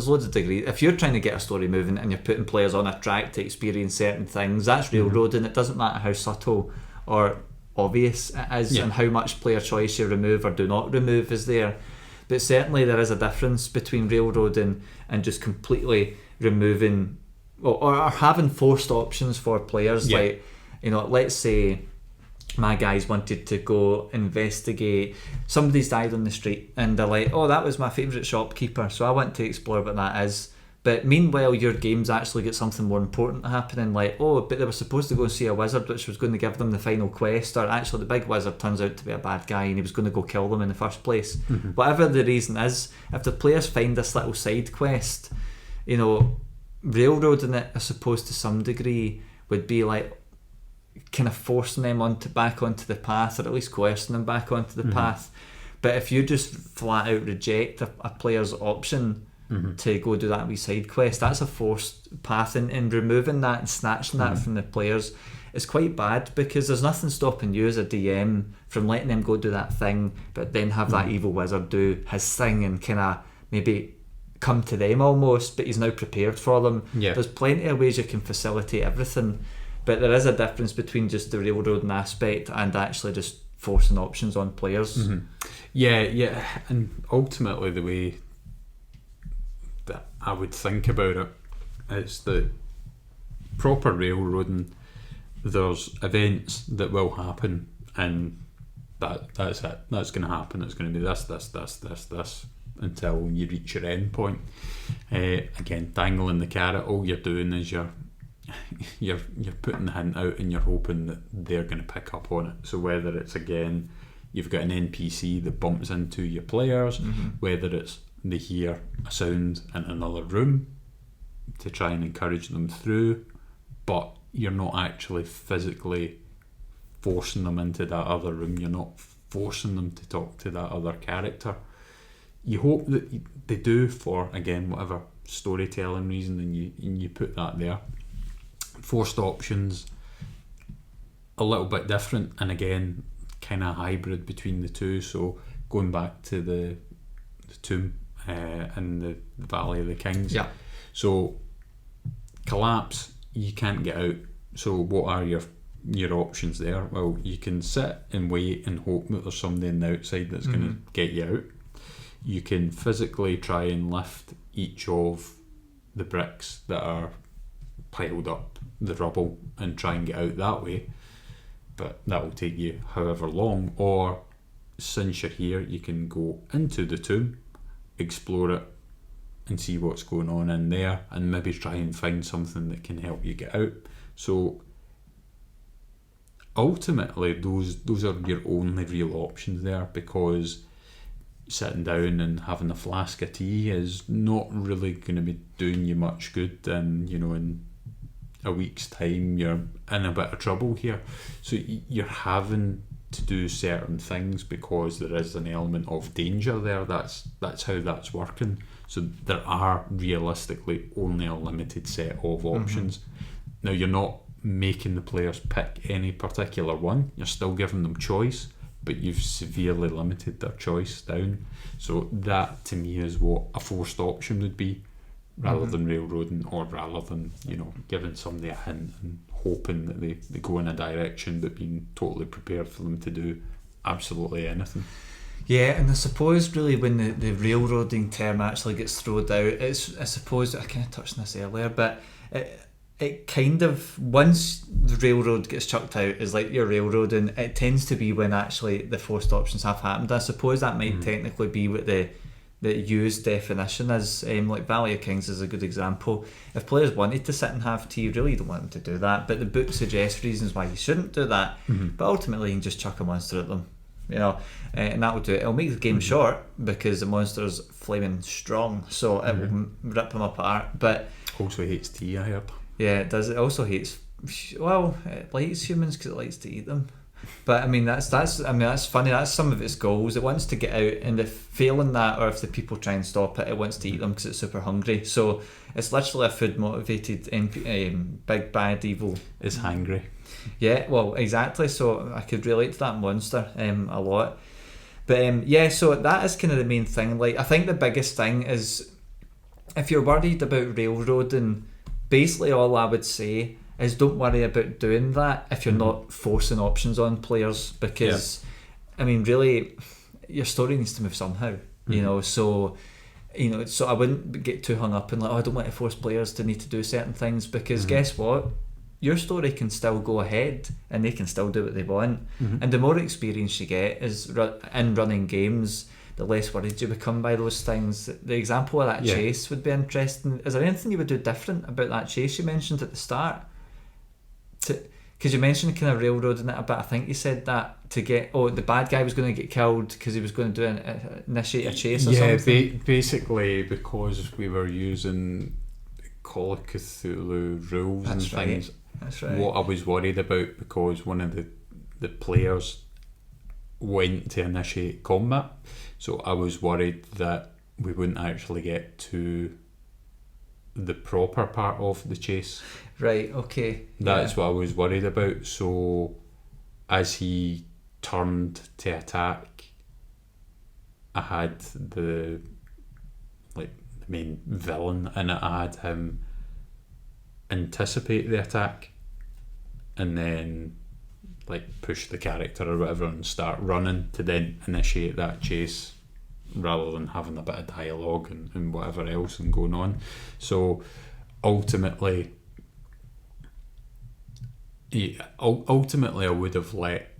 Speaker 3: loads of degrees. If you're trying to get a story moving and you're putting players on a track to experience certain things, that's railroading. It doesn't matter how subtle or obvious it is, and how much player choice you remove or do not remove is there. But certainly there is a difference between railroading and just completely removing or having forced options for players. Like, let's say my guys wanted to go investigate, somebody's died on the street, and they're like, oh, that was my favourite shopkeeper, so I want to explore what that is. But meanwhile, your game's actually got something more important happening, like, oh, but they were supposed to go and see a wizard which was going to give them the final quest, or actually the big wizard turns out to be a bad guy and he was going to go kill them in the first place. Whatever the reason is, if the players find this little side quest, railroading it, I suppose, to some degree would be like kind of forcing them back onto the path, or at least coercing them back onto the path. But if you just flat out reject a player's option to go do that wee side quest, that's a forced path, and removing that and snatching that from the players is quite bad, because there's nothing stopping you as a DM from letting them go do that thing, but then have that evil wizard do his thing and kind of maybe come to them almost, but he's now prepared for them. There's plenty of ways you can facilitate everything. But there is a difference between just the railroading aspect and actually just forcing options on players.
Speaker 2: Yeah, and ultimately the way that I would think about it is that proper railroading, there's events that will happen, and that's it. That's going to happen. It's going to be this, until you reach your end point. Again, dangling the carrot, all you're doing is you're putting the hint out, and you're hoping that they're going to pick up on it. So whether it's, again, you've got an NPC that bumps into your players, whether it's they hear a sound in another room to try and encourage them through, but you're not actually physically forcing them into that other room, you're not forcing them to talk to that other character. You hope that they do, for, again, whatever storytelling reason, and you put that there. Forced options, a little bit different, and again, kind of hybrid between the two. So going back to the tomb and the Valley of the Kings. So collapse, you can't get out. So what are your options there? Well, you can sit and wait and hope that there's somebody on the outside that's going to get you out. You can physically try and lift each of the bricks that are piled up, the rubble, and try and get out that way, but that will take you however long. Or since you're here, you can go into the tomb
Speaker 1: explore it and see what's going on in there, and maybe try and find something that can help you get out. So ultimately those are your only real options there, because sitting down and having a flask of tea is not really going to be doing you much good, and in a week's time you're in a bit of trouble here. So you're having to do certain things because there is an element of danger there. That's how that's working. So there are realistically only a limited set of options. Now, you're not making the players pick any particular one, you're still giving them choice, but you've severely limited their choice down. So that to me is what a forced option would be, rather than railroading, or rather than giving somebody a hint and hoping that they go in a direction, but being totally prepared for them to do absolutely anything.
Speaker 3: Yeah, and I suppose really when the railroading term actually gets thrown out, I suppose I kind of touched on this earlier, but it kind of, once the railroad gets chucked out, is like you're railroading, it tends to be when actually the forced options have happened. I suppose that might technically be what the used definition is. Like Valley of Kings is a good example. If players wanted to sit and have tea, you really don't want them to do that, but the book suggests reasons why you shouldn't do that. But ultimately you can just chuck a monster at them, and that will do it. It'll make the game short because the monster's flaming strong, so it will rip them apart. But
Speaker 1: also hates tea, I heard.
Speaker 3: Yeah, it does. It also hates, it likes humans because it likes to eat them. But I mean, that's funny. That's some of its goals. It wants to get out, and if failing that, or if the people try and stop it, it wants to eat them because it's super hungry. So it's literally a food motivated big bad evil.
Speaker 1: It's hungry.
Speaker 3: Yeah, well, exactly. So I could relate to that monster a lot. But so that is kind of the main thing. Like, I think the biggest thing is, if you're worried about railroading, basically all I would say is don't worry about doing that if you're not forcing options on players, because I mean, really, your story needs to move somehow, so I wouldn't get too hung up in like, I don't want to force players to need to do certain things, because guess what, your story can still go ahead and they can still do what they want. And the more experience you get is in running games, the less worried you become by those things. The example of that chase would be interesting. Is there anything you would do different about that chase you mentioned at the start? Because you mentioned kind of railroading it a bit. I think you said that to get, the bad guy was going to get killed because he was going to initiate a chase or something.
Speaker 1: Yeah, basically because we were using Call of Cthulhu rules and things.
Speaker 3: That's right.
Speaker 1: What I was worried about, because one of the players went to initiate combat, so I was worried that we wouldn't actually get to the proper part of the chase.
Speaker 3: Right, okay.
Speaker 1: That's what I was worried about. So as he turned to attack, I had the main villain in it. I had him anticipate the attack and then push the character or whatever and start running to then initiate that chase, rather than having a bit of dialogue and whatever else and going on. So ultimately I would have let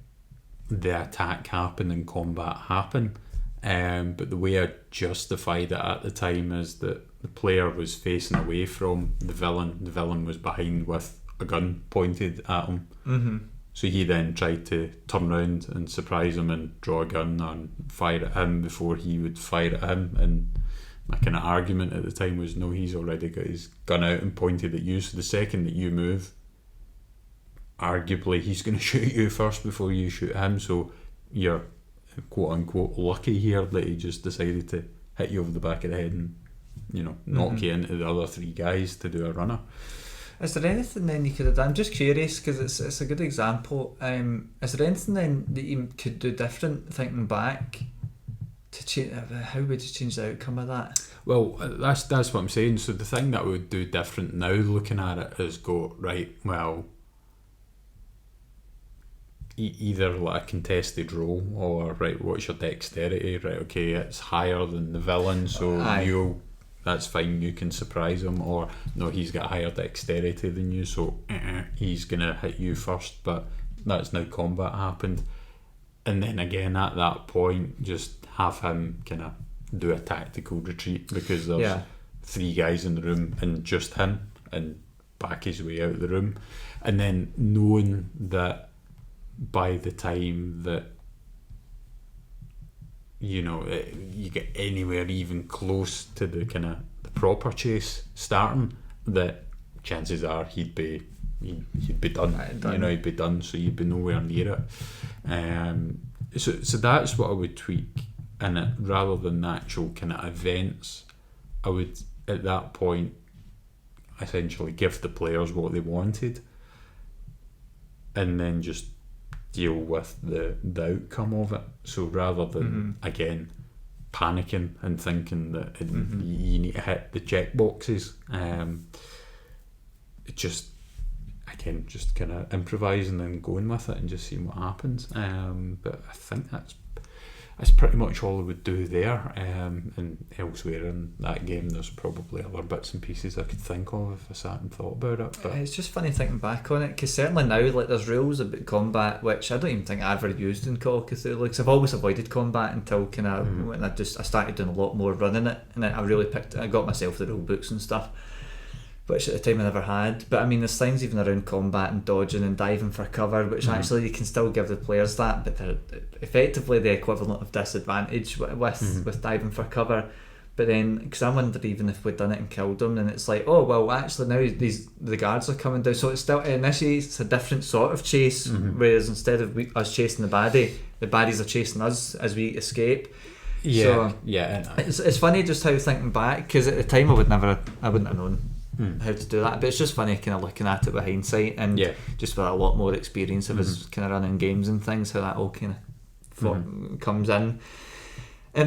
Speaker 1: the attack happen and combat happen, but the way I justified it at the time is that the player was facing away from the villain was behind with a gun pointed at him. So he then tried to turn around and surprise him and draw a gun and fire at him before he would fire at him. And my kind of argument at the time was, no, he's already got his gun out and pointed at you. So the second that you move, arguably he's going to shoot you first before you shoot him. So you're quote unquote lucky here that he just decided to hit you over the back of the head and knock you into the other three guys to do a runner.
Speaker 3: Is there anything then you could have done? I'm just curious because it's a good example. Is there anything then that you could do different thinking back to change? How would you change the outcome of that?
Speaker 1: Well, that's what I'm saying. So the thing that I would do different now, looking at it, is go right. Well, either like a contested roll, or right, what's your dexterity? Right, okay, it's higher than the villain, so that's fine, you can surprise him. Or no, he's got higher dexterity than you, so he's gonna hit you first, but that's now combat happened. And then again at that point, just have him kind of do a tactical retreat because there's 3 guys in the room and just him, and back his way out of the room, and then knowing that by the time that you get anywhere even close to the kind of the proper chase starting, that chances are he'd be done. He'd be done, so you'd be nowhere near it. So that's what I would tweak in it, rather than the actual kind of events. I would at that point essentially give the players what they wanted, and then just deal with the outcome of it. So rather than again panicking and thinking that you need to hit the check boxes, just kind of improvising and going with it and just seeing what happens. But I think that's pretty much all I would do there. And elsewhere in that game, there's probably other bits and pieces I could think of if I sat and thought about it. But
Speaker 3: it's just funny thinking back on it, because certainly now, like, there's rules about combat which I don't even think I ever used in Call of Cthulhu, because I've always avoided combat until kind of when I started doing a lot more running it, and I got myself the rule books and stuff, which at the time I never had. But I mean, there's things even around combat and dodging and diving for cover, which actually you can still give the players that, but they're effectively the equivalent of disadvantage with diving for cover. But then, because I wondered even if we'd done it and killed them, then it's like, oh well, actually now the guards are coming down, so it initiates a different sort of chase. Whereas instead of us chasing the baddies are chasing us as we escape. It's funny just how, thinking back, because at the time I wouldn't have known how to do that, but it's just funny kind of looking at it with hindsight, and just with a lot more experience of us kind of running games and things, how that all kind of comes in.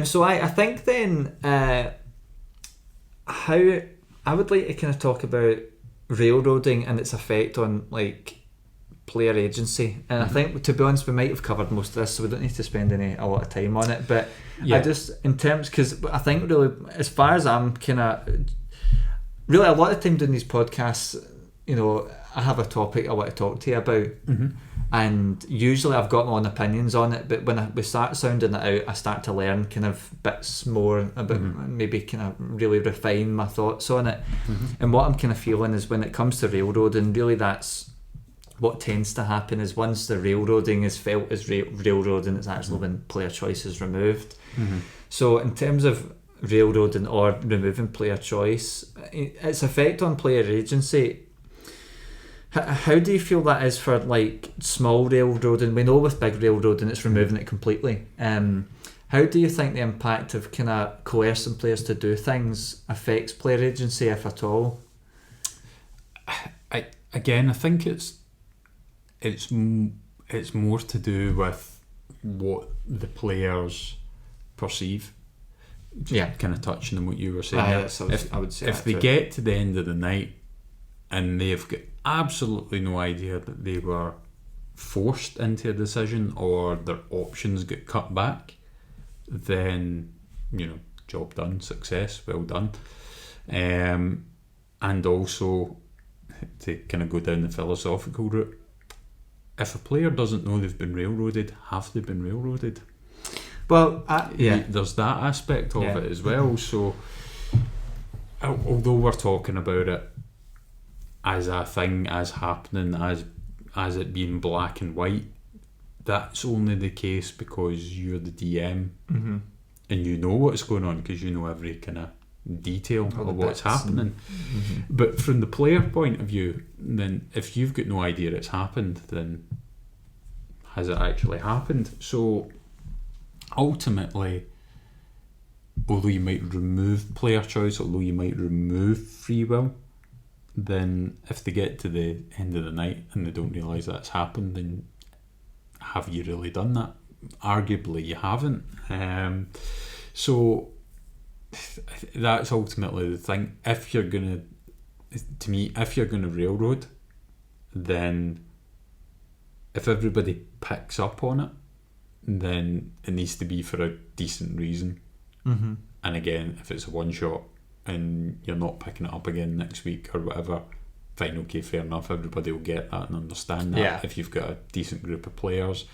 Speaker 3: So I think then how I would like to kind of talk about railroading and its effect on like player agency, and I think, to be honest, we might have covered most of this, so we don't need to spend a lot of time on it, but I just, in terms, because I think really, as far as I'm kind of really, a lot of time doing these podcasts, I have a topic I want to talk to you about, and usually I've got my own opinions on it, but when we start sounding it out, I start to learn kind of bits more about, maybe kind of really refine my thoughts on it. And what I'm kind of feeling is, when it comes to railroading, really that's what tends to happen, is once the railroading is felt as railroading, it's actually when player choice is removed. So in terms of railroading or removing player choice, its effect on player agency, how do you feel that is for like small railroading? We know with big railroading it's removing it completely. How do you think the impact of kind of coercing players to do things affects player agency, if at all?
Speaker 1: I think it's more to do with what the players perceive. Kind of touching on what you were saying.
Speaker 3: I would say
Speaker 1: if they get to the end of the night and they've got absolutely no idea that they were forced into a decision, or their options get cut back, then job done, success, well done. And also, to kind of go down the philosophical route, if a player doesn't know they've been railroaded, have they been railroaded?
Speaker 3: Well,
Speaker 1: there's that aspect of it as well. So, although we're talking about it as a thing, as happening, as it being black and white, that's only the case because you're the DM and you know what's going on, because you know every kind of detail of what's happening. But from the player point of view, then if you've got no idea it's happened, then has it actually happened? So ultimately, although you might remove player choice, although you might remove free will, then if they get to the end of the night and they don't realise that's happened, then have you really done that? Arguably you haven't. So that's ultimately the thing. If you're gonna railroad, then if everybody picks up on it, then it needs to be for a decent reason. And again, if it's a one shot and you're not picking it up again next week or whatever, fine, okay, fair enough, everybody will get that and understand that if you've got a decent group of players.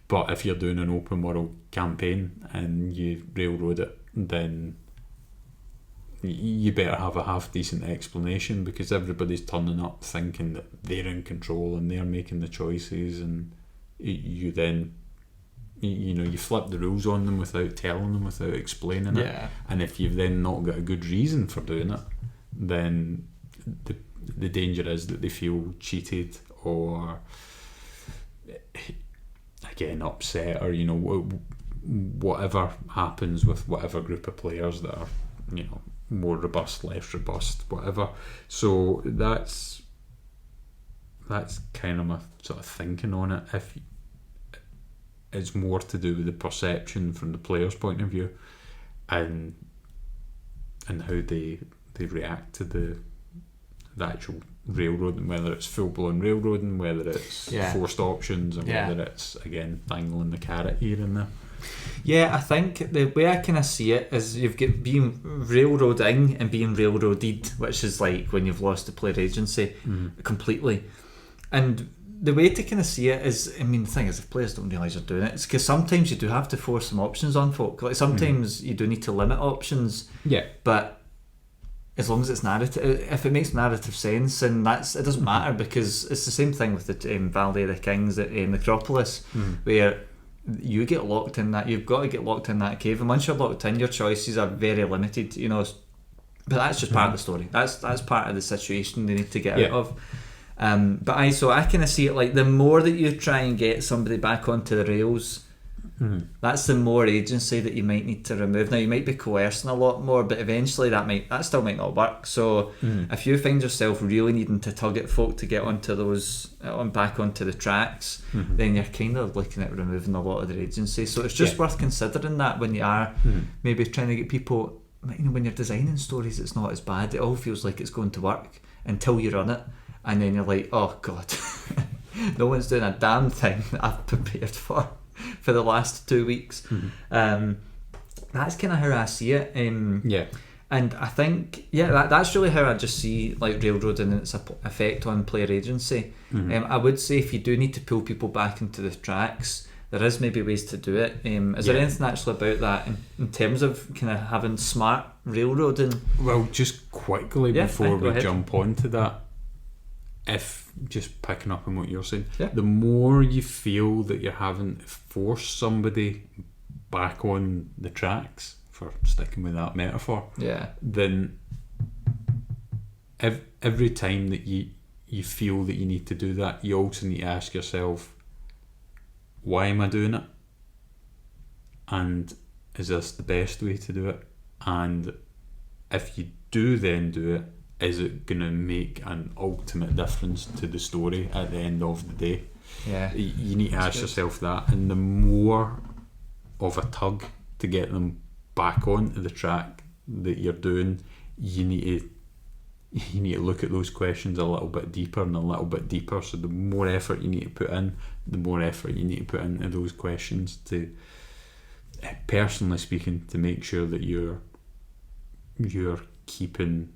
Speaker 1: But if you're doing an open world campaign and you railroad it then you better have a half decent explanation, because everybody's turning up thinking that they're in control and they're making the choices, and you then you flip the rules on them without telling them, without explaining it. And if you've then not got a good reason for doing it, then the danger is that they feel cheated, or again upset, or whatever happens with whatever group of players that are more robust, less robust, whatever. So that's kind of my sort of thinking on it. If it's more to do with the perception from the player's point of view, and how they react to the actual railroading, whether it's full blown railroading, whether it's forced options, and whether it's again dangling the carrot here and there.
Speaker 3: Yeah, I think the way I kind of see it is you've got being railroading and being railroaded, which is like when you've lost the player agency completely. And the way to kind of see it is, I mean, the thing is, if players don't realise they're doing it, it's because sometimes you do have to force some options on folk. Like sometimes you do need to limit options. Yeah. But as long as it's narrative, if it makes narrative sense, and it doesn't matter, because it's the same thing with the Valley of the Kings at Necropolis, where you get locked in that, you've got to get locked in that cave, and once you're locked in, your choices are very limited, but that's just part of the story. That's part of the situation they need to get out of. But I kind of see it like the more that you try and get somebody back onto the rails, that's the more agency that you might need to remove. Now you might be coercing a lot more, but eventually that still might not work. So if you find yourself really needing to tug at folk to get onto those back onto the tracks, then you're kind of looking at removing a lot of their agency. So it's just worth considering that when you are maybe trying to get people, when you're designing stories, it's not as bad. It all feels like it's going to work until you run it, and then you're like, oh god, no one's doing a damn thing that I've prepared for the last 2 weeks. That's kind of how I see it. And I think that's really how I just see like railroading and its effect on player agency. I would say if you do need to pull people back into the tracks, there is maybe ways to do it. Is there anything actually about that in terms of kind of having smart railroading?
Speaker 1: Well, just quickly before we jump onto that, if just picking up on what you're saying, the more you feel that you're having to force somebody back on the tracks, for sticking with that metaphor, then every time that you feel that you need to do that, you also need to ask yourself, why am I doing it? And is this the best way to do it? And if you do then do it, is it going to make an ultimate difference to the story at the end of the day? You need to ask yourself that, and the more of a tug to get them back onto the track that you're doing, you need to look at those questions a little bit deeper and a little bit deeper. So the more effort you need to put in, the more effort you need to put into those questions, to personally speaking, to make sure that you're keeping,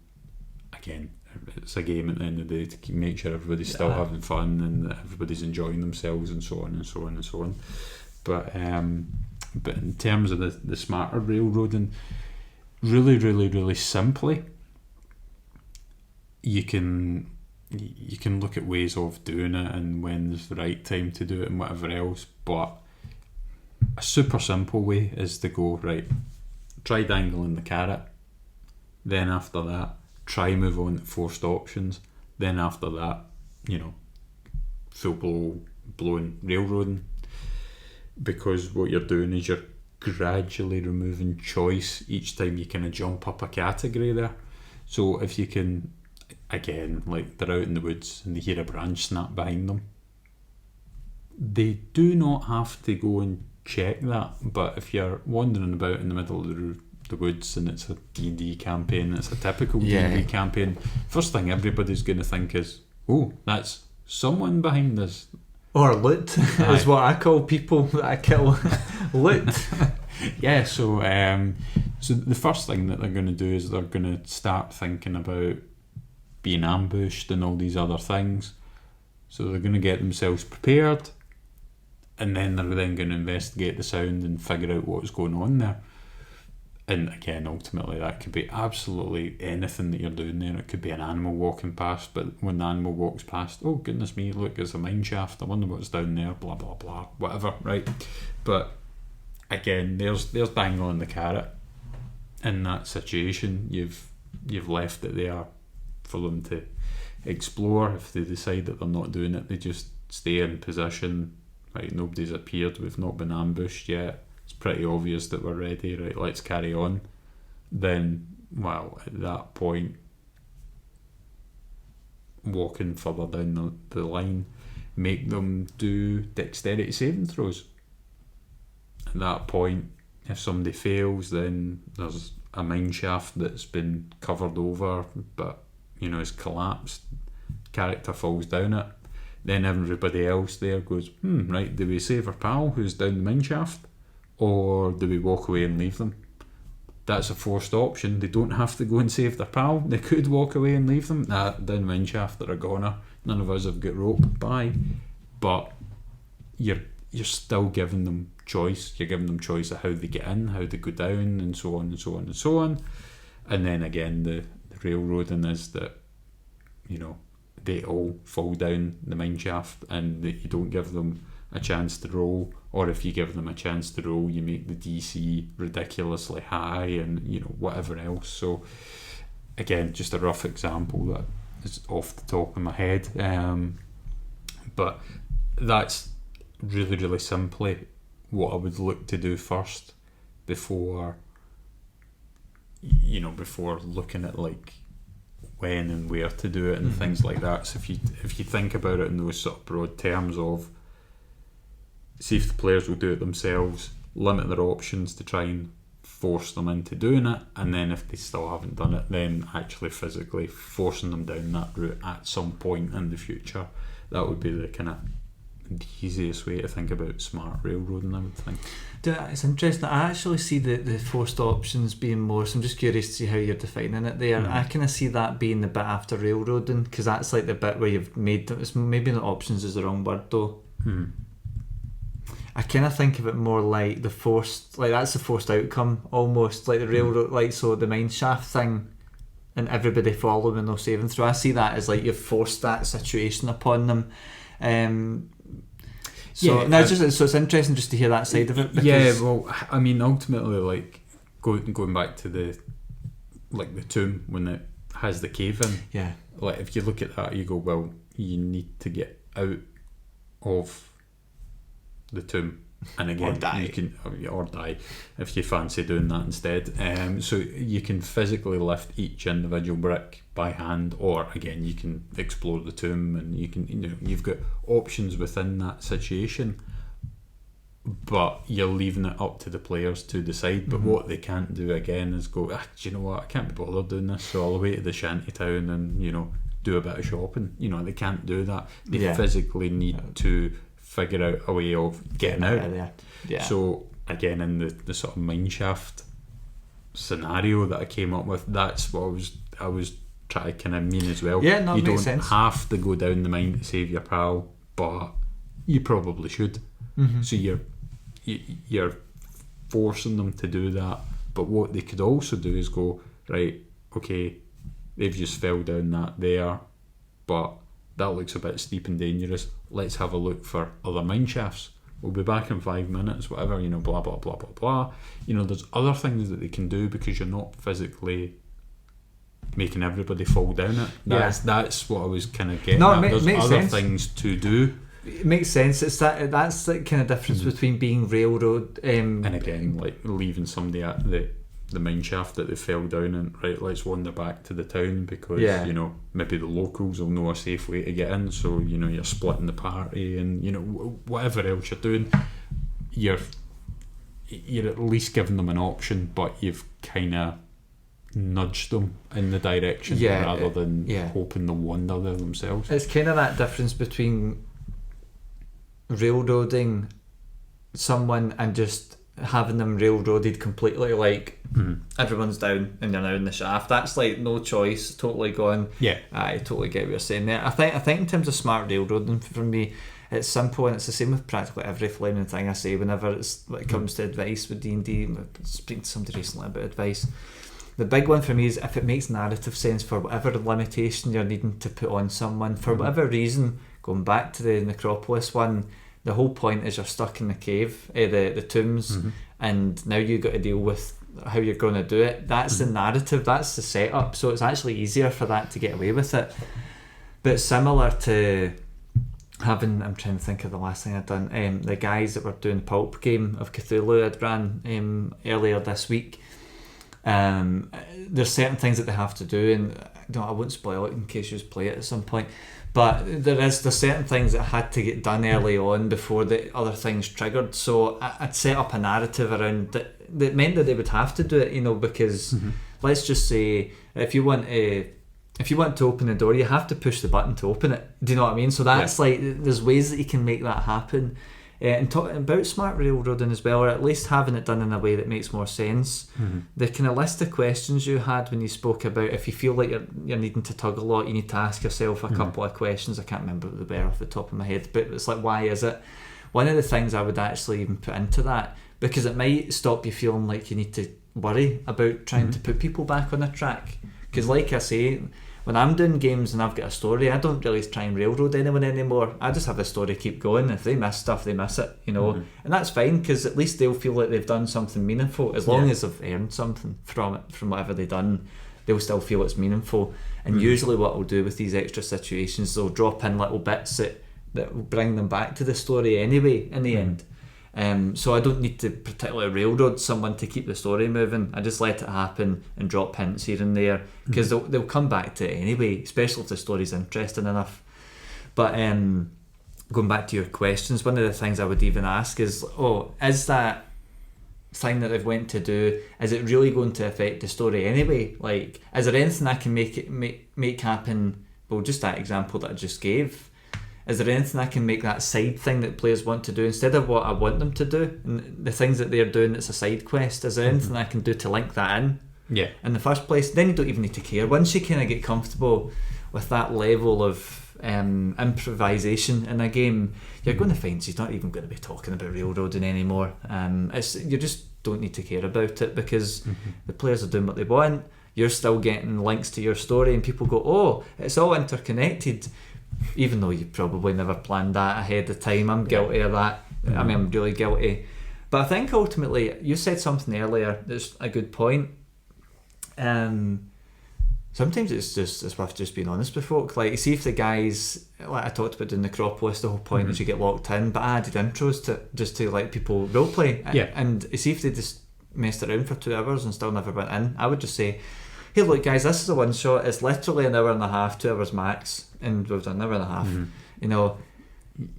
Speaker 1: again, it's a game at the end of the day, to make sure everybody's still having fun and that everybody's enjoying themselves, and so on and so on and so on. But in terms of the smarter railroading, really, really, really simply, you can look at ways of doing it and when's the right time to do it and whatever else. But a super simple way is to go, right, try dangling the carrot, then after that try move on to forced options, then after that, full blown railroading, because what you're doing is you're gradually removing choice each time you kind of jump up a category there. So if you can, again, like they're out in the woods and they hear a branch snap behind them, they do not have to go and check that. But if you're wandering about in the middle of the woods and it's a D&D campaign, it's a typical D&D campaign, first thing everybody's going to think is, oh, that's someone behind us.
Speaker 3: Or loot is what I call people that I kill. Loot.
Speaker 1: So the first thing that they're going to do is they're going to start thinking about being ambushed and all these other things. So they're going to get themselves prepared, and then they're then going to investigate the sound and figure out what's going on there. And again, ultimately, that could be absolutely anything that you're doing there. It could be an animal walking past, but when the animal walks past, oh goodness me, look, there's a mine shaft. I wonder what's down there. Blah blah blah, whatever, right? But again, there's bang on the carrot. In that situation, you've left it there for them to explore. If they decide that they're not doing it, they just stay in position. Right, nobody's appeared. We've not been ambushed yet. It's pretty obvious that we're ready, right, let's carry on. Then, well, at that point, walking further down the line, make them do dexterity saving throws. At that point, if somebody fails, then there's a mine shaft that's been covered over but, is collapsed. Character falls down it. Then everybody else there goes, right, do we save our pal who's down the mine shaft? Or do we walk away and leave them? That's a forced option. They don't have to go and save their pal. They could walk away and leave them. Down the mine shaft, they're a goner. None of us have got rope. Bye. But you're still giving them choice. You're giving them choice of how they get in, how they go down, and so on and so on and so on. And then again, the railroading is that, they all fall down the mine shaft, and that you don't give them a chance to roll, or if you give them a chance to roll, you make the DC ridiculously high, and whatever else. So again, just a rough example that is off the top of my head, but that's really, really simply what I would look to do first before looking at like when and where to do it and things like that. So if you think about it in those sort of broad terms of, see if the players will do it themselves, limit their options to try and force them into doing it, and then if they still haven't done it, then actually physically forcing them down that route at some point in the future. That would be the kind of the easiest way to think about smart railroading, I would think.
Speaker 3: It's interesting. I actually see the forced options being more, so I'm just curious to see how you're defining it there. I kind of see that being the bit after railroading, because that's like the bit where you've made them. It's maybe not options is the wrong word though. I kind of think of it more like the forced, like that's the forced outcome almost, like the railroad, like so the mine shaft thing and everybody following no saving through. I see that as like you've forced that situation upon them. So it's interesting just to hear that side of it.
Speaker 1: Well, I mean, ultimately, like going back to the tomb when it has the cave in.
Speaker 3: Yeah.
Speaker 1: Like if you look at that, you go, well, you need to get out of the tomb, and again, you can or die if you fancy doing that instead. So you can physically lift each individual brick by hand, or again, you can explore the tomb, and you can you've got options within that situation, but you're leaving it up to the players to decide. But what they can't do again is go, do you know what, I can't be bothered doing this, so I'll away to the shanty town and do a bit of shopping. They can't do that. They physically need to figure out a way of getting out of there. Yeah. So again, in the sort of mineshaft scenario that I came up with, that's what I was trying to kind of mean as well.
Speaker 3: Yeah, no,
Speaker 1: you
Speaker 3: makes
Speaker 1: don't
Speaker 3: sense.
Speaker 1: have to go down the mine to save your pal, but you probably should. So you're forcing them to do that. But what they could also do is go, right, okay, they've just fell down that there, but that looks a bit steep and dangerous. Let's have a look for other mine shafts. We'll be back in 5 minutes, whatever, blah, blah, blah, blah, blah. There's other things that they can do because you're not physically making everybody fall down it. That's what I was kind of getting at. There's other things to do.
Speaker 3: It makes sense. It's that's the kind of difference between being railroad
Speaker 1: and again, like leaving somebody at the mine shaft that they fell down and right, let's wander back to the town because maybe the locals will know a safe way to get in, so you're splitting the party, and whatever else you're doing, you're at least giving them an option, but you've kind of nudged them in the direction rather than hoping they'll wander there themselves.
Speaker 3: It's kind of that difference between railroading someone and just having them railroaded completely, like everyone's down and you're now in the shaft. That's like no choice, totally gone.
Speaker 1: Yeah,
Speaker 3: I totally get what you're saying there. I think in terms of smart railroading, for me, it's simple, and it's the same with practically every flaming thing I say whenever when it comes to advice with D&D. Speaking to somebody recently about advice, the big one for me is if it makes narrative sense for whatever limitation you're needing to put on someone, for whatever reason. Going back to the Necropolis one, the whole point is you're stuck in the cave, the tombs, and now you've got to deal with how you're going to do it. That's the narrative, that's the setup, so it's actually easier for that to get away with it. But similar to having, I'm trying to think of the last thing I'd done, the guys that were doing Pulp Game of Cthulhu I'd ran earlier this week. There's certain things that they have to do, and I won't spoil it in case you just play it at some point, but there's certain things that had to get done early on before the other things triggered. So I'd set up a narrative around that meant that they would have to do it, because let's just say if you want to open the door, you have to push the button to open it. Do you know what I mean? So that's like, there's ways that you can make that happen. And talking about smart railroading as well, or at least having it done in a way that makes more sense. The kind of list of questions you had when you spoke about if you feel like you're needing to tug a lot, you need to ask yourself a couple of questions. I can't remember what they were off the top of my head, but it's like, why is it? One of the things I would actually even put into that, because it might stop you feeling like you need to worry about trying to put people back on the track. Because like I say, when I'm doing games and I've got a story, I don't really try and railroad anyone anymore. I just have the story keep going. If they miss stuff, they miss it, and that's fine, because at least they'll feel like they've done something meaningful. As long as they've earned something from it, from whatever they've done, they'll still feel it's meaningful. And usually what I'll do with these extra situations, they'll drop in little bits that will bring them back to the story anyway in the end. So I don't need to particularly railroad someone to keep the story moving. I just let it happen and drop hints here and there, because they'll come back to it anyway, especially if the story's interesting enough. But going back to your questions, one of the things I would even ask is, is that thing that I've went to do, is it really going to affect the story anyway? Like, is there anything I can make happen? Well, just that example that I just gave. Is there anything I can make that side thing that players want to do instead of what I want them to do, and the things that they're doing that's a side quest? Is there anything I can do to link that in the first place? Then you don't even need to care. Once you kind of get comfortable with that level of improvisation in a game, you're going to find you're not even going to be talking about railroading anymore. You just don't need to care about it, because the players are doing what they want. You're still getting links to your story, and people go, oh, it's all interconnected. Even though you probably never planned that ahead of time. I'm guilty of that. I mean, I'm really guilty. But I think ultimately, you said something earlier that's a good point. Sometimes it's worth just being honest with folk. Like, see if the guys, like I talked about in the Necropolis, the whole point is you get locked in, but I added intros to let people roleplay. And see if they just messed around for 2 hours and still never went in. I would just say, hey, look, guys, this is a one shot. It's literally an hour and a half, 2 hours max, and we've done an hour and a half.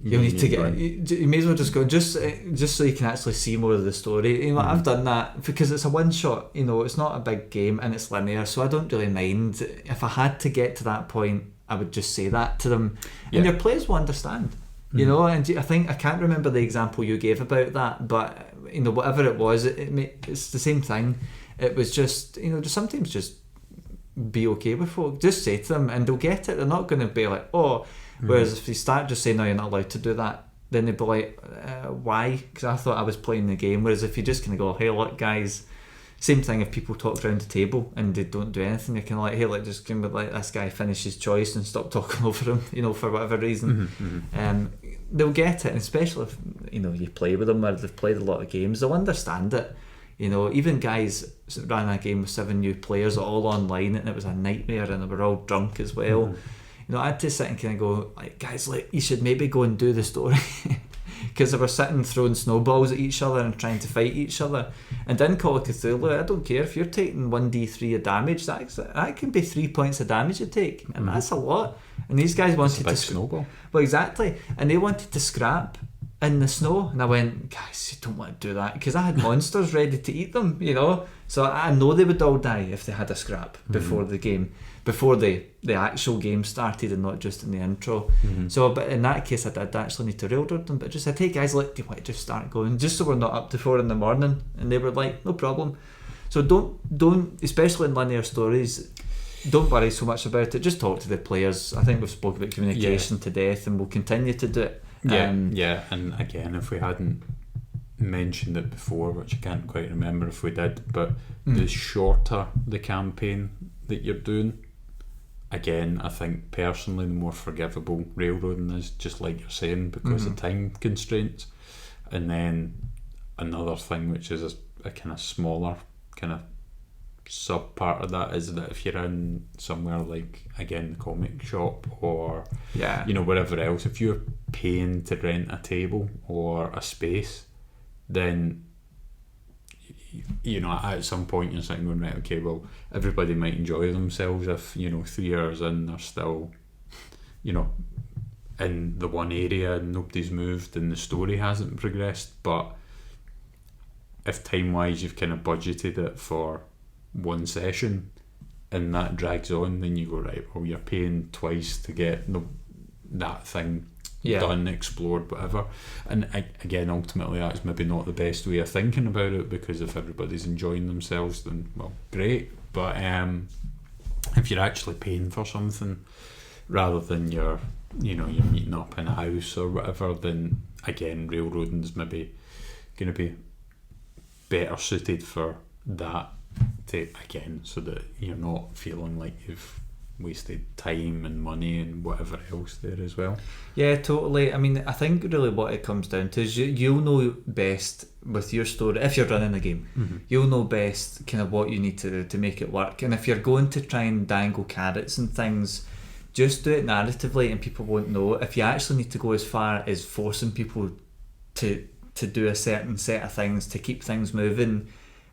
Speaker 3: You need to get. You may as well just go just so you can actually see more of the story. I've done that because it's a one shot. It's not a big game and it's linear, so I don't really mind. If I had to get to that point, I would just say that to them, and your players will understand. And I think I can't remember the example you gave about that, but whatever it was, it's the same thing. It was just just sometimes just be okay with folk. Just say to them and they'll get it. They're not going to be like, oh. Whereas if you start just saying, no, you're not allowed to do that, then they'd be like, why? Because I thought I was playing the game. Whereas if you're just going to go, hey, look, guys, same thing if people talk around the table and they don't do anything, you can hey, look, just give me let this guy finish his choice and stop talking over him, for whatever reason. They'll get it, and especially if you play with them or they've played a lot of games, they'll understand it. Even guys ran a game with 7 new players all online, and it was a nightmare, and they were all drunk as well. I had to sit and kind of go, like, guys, you should maybe go and do the story, because they were sitting throwing snowballs at each other and trying to fight each other. And in Call of Cthulhu, I don't care if you're taking 1d3 of damage, that can be 3 points of damage you take, and that's a lot. And these guys wanted to
Speaker 1: snowball.
Speaker 3: Well, exactly, and they wanted to scrap in the snow, and I went, guys, you don't want to do that, because I had monsters ready to eat them, so I know they would all die if they had a scrap before the game. before the actual game started and not just in the intro. So, but in that case, I did actually need to railroad them. But just said, hey guys, look, do you want to just start going, just so we're not up to 4 a.m, and they were like, no problem. So don't, especially in linear stories, don't worry so much about it. Just talk to the players. I think we've spoken about communication to death, and we'll continue to do it.
Speaker 1: And again, if we hadn't mentioned it before, which I can't quite remember if we did, but the shorter the campaign that you're doing, again, I think personally the more forgivable railroading is, just like you're saying, because of time constraints. And then another thing, which is a kind of smaller kind of sub part of that, is that if you're in somewhere like, again, the comic shop or wherever else, if you're paying to rent a table or a space, then at some point you're sitting going, right, okay, well, everybody might enjoy themselves if 3 hours in they're still in the one area and nobody's moved and the story hasn't progressed. But if time wise you've kind of budgeted it for one session and that drags on, then you go, right, well, you're paying twice to get that thing done, explored, whatever. And again, ultimately that's maybe not the best way of thinking about it, because if everybody's enjoying themselves, then well, great. But if you're actually paying for something rather than you're meeting up in a house or whatever, then again, railroading's maybe going to be better suited for that, so that you're not feeling like you've wasted time and money and whatever else there as well.
Speaker 3: Yeah, totally. I mean, I think really what it comes down to is you'll know best with your story. If you're running a game, you'll know best kind of what you need to do to make it work. And if you're going to try and dangle carrots and things, just do it narratively and people won't know. If you actually need to go as far as forcing people to do a certain set of things to keep things moving,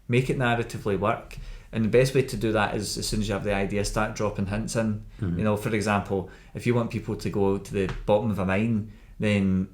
Speaker 3: make it narratively work. And the best way to do that is, as soon as you have the idea, start dropping hints in. For example, if you want people to go to the bottom of a mine, then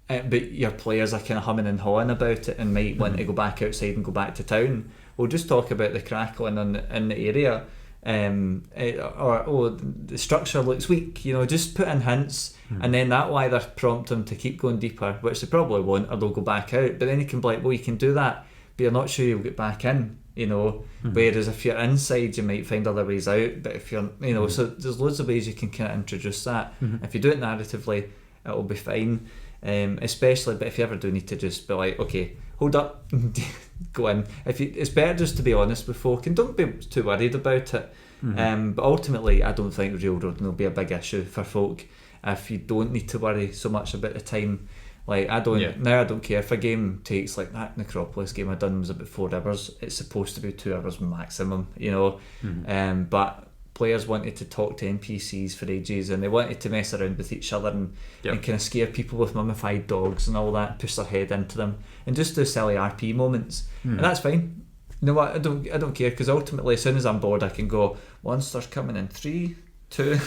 Speaker 3: but your players are kind of humming and hawing about it and might want to go back outside and go back to town, we'll just talk about the crackling in the area, or the structure looks weak. Just put in hints, and then that will either prompt them to keep going deeper, which they probably won't, or they'll go back out. But then you can be like, well, you can do that, but you're not sure you'll get back in. Whereas if you're inside, you might find other ways out. But if you're, so there's loads of ways you can kind of introduce that. If you do it narratively, it'll be fine. Especially, but if you ever do need to just be like, okay, hold up, go in. It's better just to be honest with folk and don't be too worried about it. But ultimately, I don't think railroading will be a big issue for folk if you don't need to worry so much about the time. Like, I don't care if a game takes, like that Necropolis game I done was about 4 hours. It's supposed to be 2 hours maximum, but players wanted to talk to NPCs for ages, and they wanted to mess around with each other and kind of scare people with mummified dogs and all that, push their head into them and just do silly RP moments. And that's fine. You know what, I don't care, because ultimately as soon as I'm bored I can go, monsters coming in 3, 2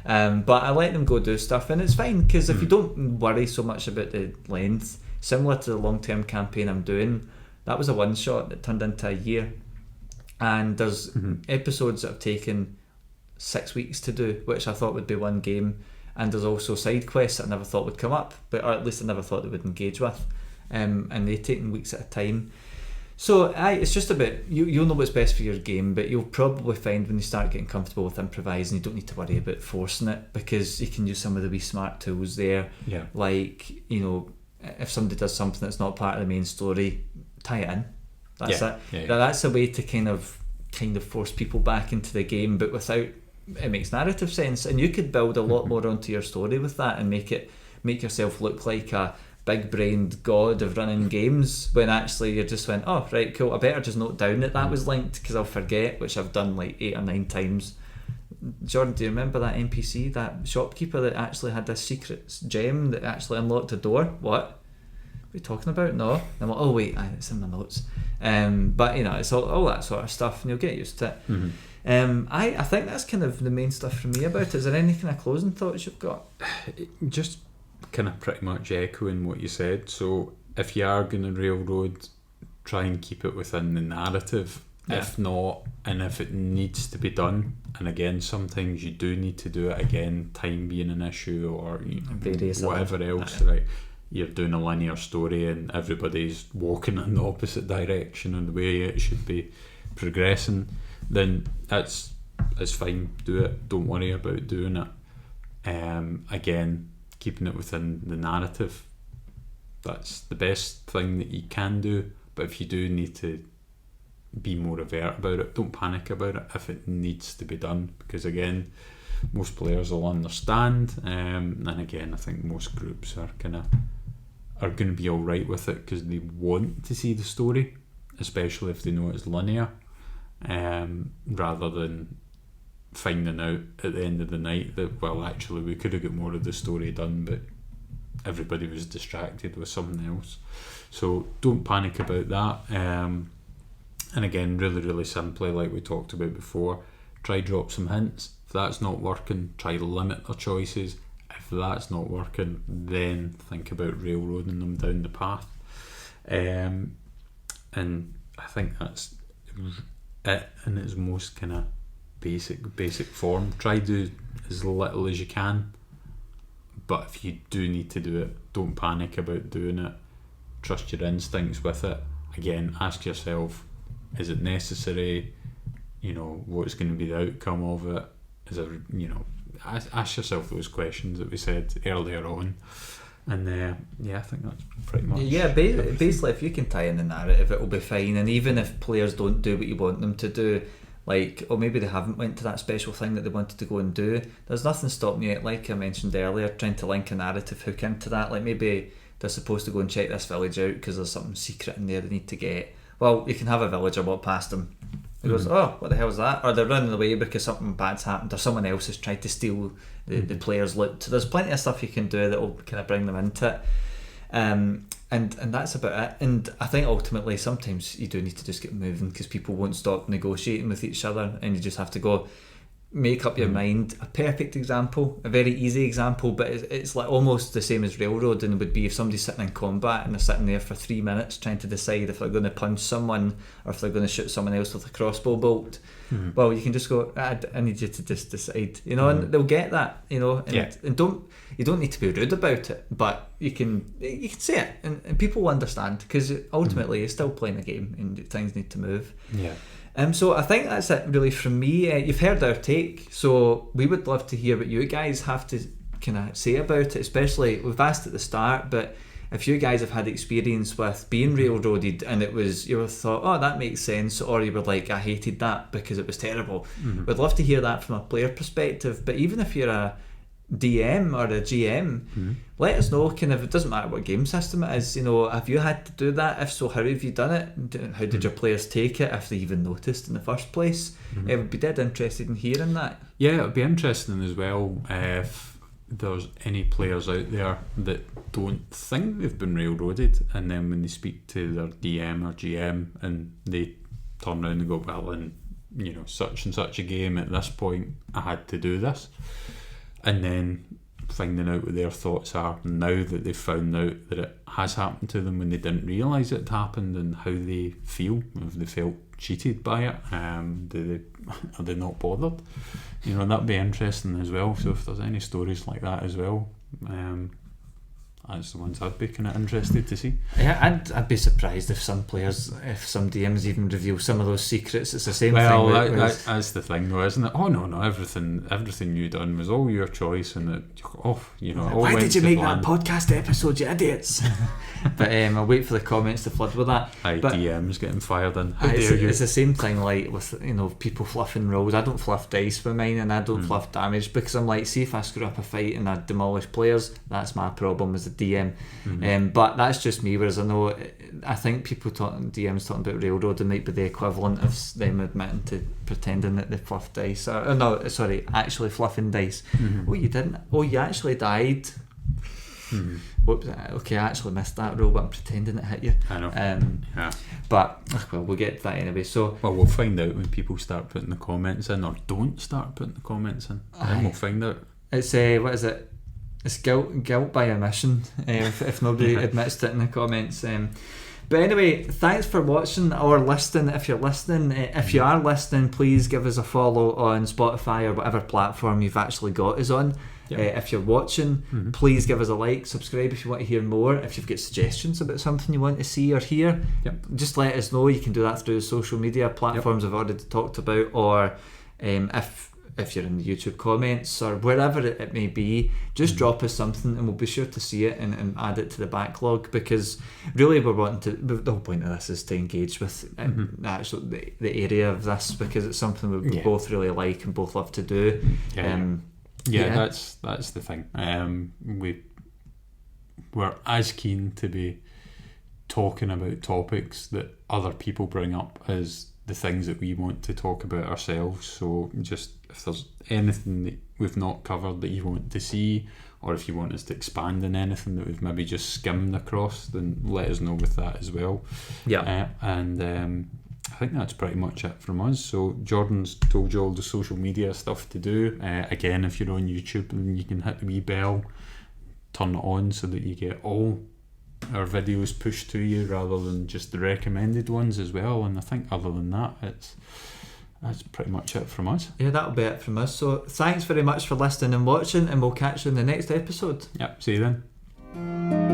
Speaker 3: but I let them go do stuff, and it's fine, because if you don't worry so much about the length, similar to the long-term campaign I'm doing, that was a one-shot that turned into a year, and there's episodes that have taken 6 weeks to do, which I thought would be one game, and there's also side quests that I never thought would come up, or at least I never thought they would engage with, and they taken weeks at a time. So it's just about, you'll know what's best for your game, but you'll probably find when you start getting comfortable with improvising, you don't need to worry about forcing it, because you can use some of the wee smart tools there. Like, if somebody does something that's not part of the main story, tie it in. That's it. That's a way to kind of force people back into the game, but without, it makes narrative sense, and you could build a lot more onto your story with that and make yourself look like a big-brained god of running games, when actually you just went, oh right, cool, I better just note down that was linked, because I'll forget, which I've done like 8 or 9 times. Jordan, do you remember that NPC, that shopkeeper that actually had this secret gem that actually unlocked a door? What are we talking about? No. And I'm like, oh wait, it's in my notes. But it's all that sort of stuff, and you'll get used to it. I think that's kind of the main stuff for me about it. Is there any kind of closing thoughts you've got?
Speaker 1: Just kind of pretty much echoing what you said. So if you are going to railroad, try and keep it within the narrative, If not, and if it needs to be done, and again, sometimes you do need to do it again, time being an issue or whatever else, right? You're doing a linear story and everybody's walking in the opposite direction and the way it should be progressing, then it's fine. Do it. Don't worry about doing it. Again, keeping it within the narrative. That's the best thing that you can do. But if you do need to be more overt about it, don't panic about it if it needs to be done, because again, most players will understand, and again, I think most groups are going to be alright with it because they want to see the story, especially if they know it's linear, rather than finding out at the end of the night that, well, actually we could have got more of the story done, but everybody was distracted with something else. So don't panic about that. And again, really, really simply, like we talked about before, try drop some hints. If that's not working, try limit their choices. If that's not working, then think about railroading them down the path. And I think that's it in its most kind of basic form. Try do as little as you can, but if you do need to do it, don't panic about doing it. Trust your instincts with it. Again, ask yourself, is it necessary? What's going to be the outcome of it? Is it, ask yourself those questions that we said earlier on. And I think that's pretty much
Speaker 3: basically if you can tie in the narrative, it'll be fine. And even if players don't do what you want them to do, like, or maybe they haven't went to that special thing that they wanted to go and do, there's nothing stopping you, like I mentioned earlier, trying to link a narrative hook into that. Like maybe they're supposed to go and check this village out because there's something secret in there they need to get. Well, you can have a villager walk past them. He goes, oh, what the hell is that? Or they're running away because something bad's happened, or someone else has tried to steal the player's loot. So there's plenty of stuff you can do that will kind of bring them into it. And that's about it. And I think ultimately sometimes you do need to just get moving because people won't stop negotiating with each other, and you just have to go make up your mind. A perfect example, a very easy example, but it's like almost the same as railroading would be if somebody's sitting in combat and they're sitting there for 3 minutes trying to decide if they're going to punch someone or if they're going to shoot someone else with a crossbow bolt. Well, you can just go, I need you to just decide, and they'll get that, and you don't need to be rude about it, but you can say it, and people will understand, because ultimately you're still playing a game and things need to move. So I think that's it really from me. You've heard our take, so we would love to hear what you guys have to kind of say about it, especially, we've asked at the start, but if you guys have had experience with being railroaded and it was, you thought, oh, that makes sense, or you were like, I hated that because it was terrible, we'd love to hear that from a player perspective. But even if you're a DM or a GM, let us know, kind of, it doesn't matter what game system it is, have you had to do that? If so, how have you done it? How did your players take it, if they even noticed in the first place? I would be dead interested in hearing that.
Speaker 1: Yeah, it would be interesting as well if there's any players out there that don't think they've been railroaded, and then when they speak to their DM or GM and they turn around and go, well, in such and such a game at this point I had to do this, and then finding out what their thoughts are now that they've found out that it has happened to them when they didn't realise it had happened, and how they feel, if they felt cheated by it, are they not bothered? That'd be interesting as well. So if there's any stories like that as well, that's the ones I'd be kind of interested to see.
Speaker 3: Yeah, I'd be surprised if some DMs even reveal some of those secrets. It's the same thing.
Speaker 1: Well, that's the thing, though, isn't it? Oh no, everything you done was all your choice, and
Speaker 3: why did you make that podcast episode, you idiots? But I'll wait for the comments to flood with that.
Speaker 1: DMs getting fired in. How dare you?
Speaker 3: It's the same thing like with people fluffing rolls. I don't fluff dice with mine, and I don't fluff damage, because I'm like, see if I screw up a fight and I demolish players, that's my problem as a DM. But that's just me. Whereas I think DMs talking about railroading might be the equivalent of them admitting to pretending that they fluffed dice, actually fluffing dice. Oh, you didn't? Oh, you actually died. Whoops, okay, I actually missed that roll, but I'm pretending it hit you.
Speaker 1: I know.
Speaker 3: But we'll get to that anyway. So
Speaker 1: we'll find out when people start putting the comments in, or don't start putting the comments in. Then we'll find out.
Speaker 3: It's what is it? It's guilt by omission. If nobody admits to it in the comments. But anyway, thanks for watching or listening. If you're listening, if you are listening, please give us a follow on Spotify or whatever platform you've actually got us on. If you're watching, please give us a like, subscribe if you want to hear more. If you've got suggestions about something you want to see or hear, just let us know. You can do that through the social media platforms I've already talked about, or if you're in the YouTube comments or wherever it may be, just drop us something and we'll be sure to see it and add it to the backlog, because really we're wanting to, the whole point of this is to engage with actually the area of this, because it's something we both really like and both love to do.
Speaker 1: That's the thing. We're as keen to be talking about topics that other people bring up as the things that we want to talk about ourselves. So just if there's anything that we've not covered that you want to see, or if you want us to expand on anything that we've maybe just skimmed across, then let us know with that as well. I think that's pretty much it from us. So Jordan's told you all the social media stuff to do. Again, if you're on YouTube, then you can hit the wee bell, turn it on so that you get all our videos pushed to you rather than just the recommended ones as well. And I think other than that, that's pretty much it from us.
Speaker 3: Yeah, that'll be it from us. So thanks very much for listening and watching, and we'll catch you in the next episode.
Speaker 1: See you then.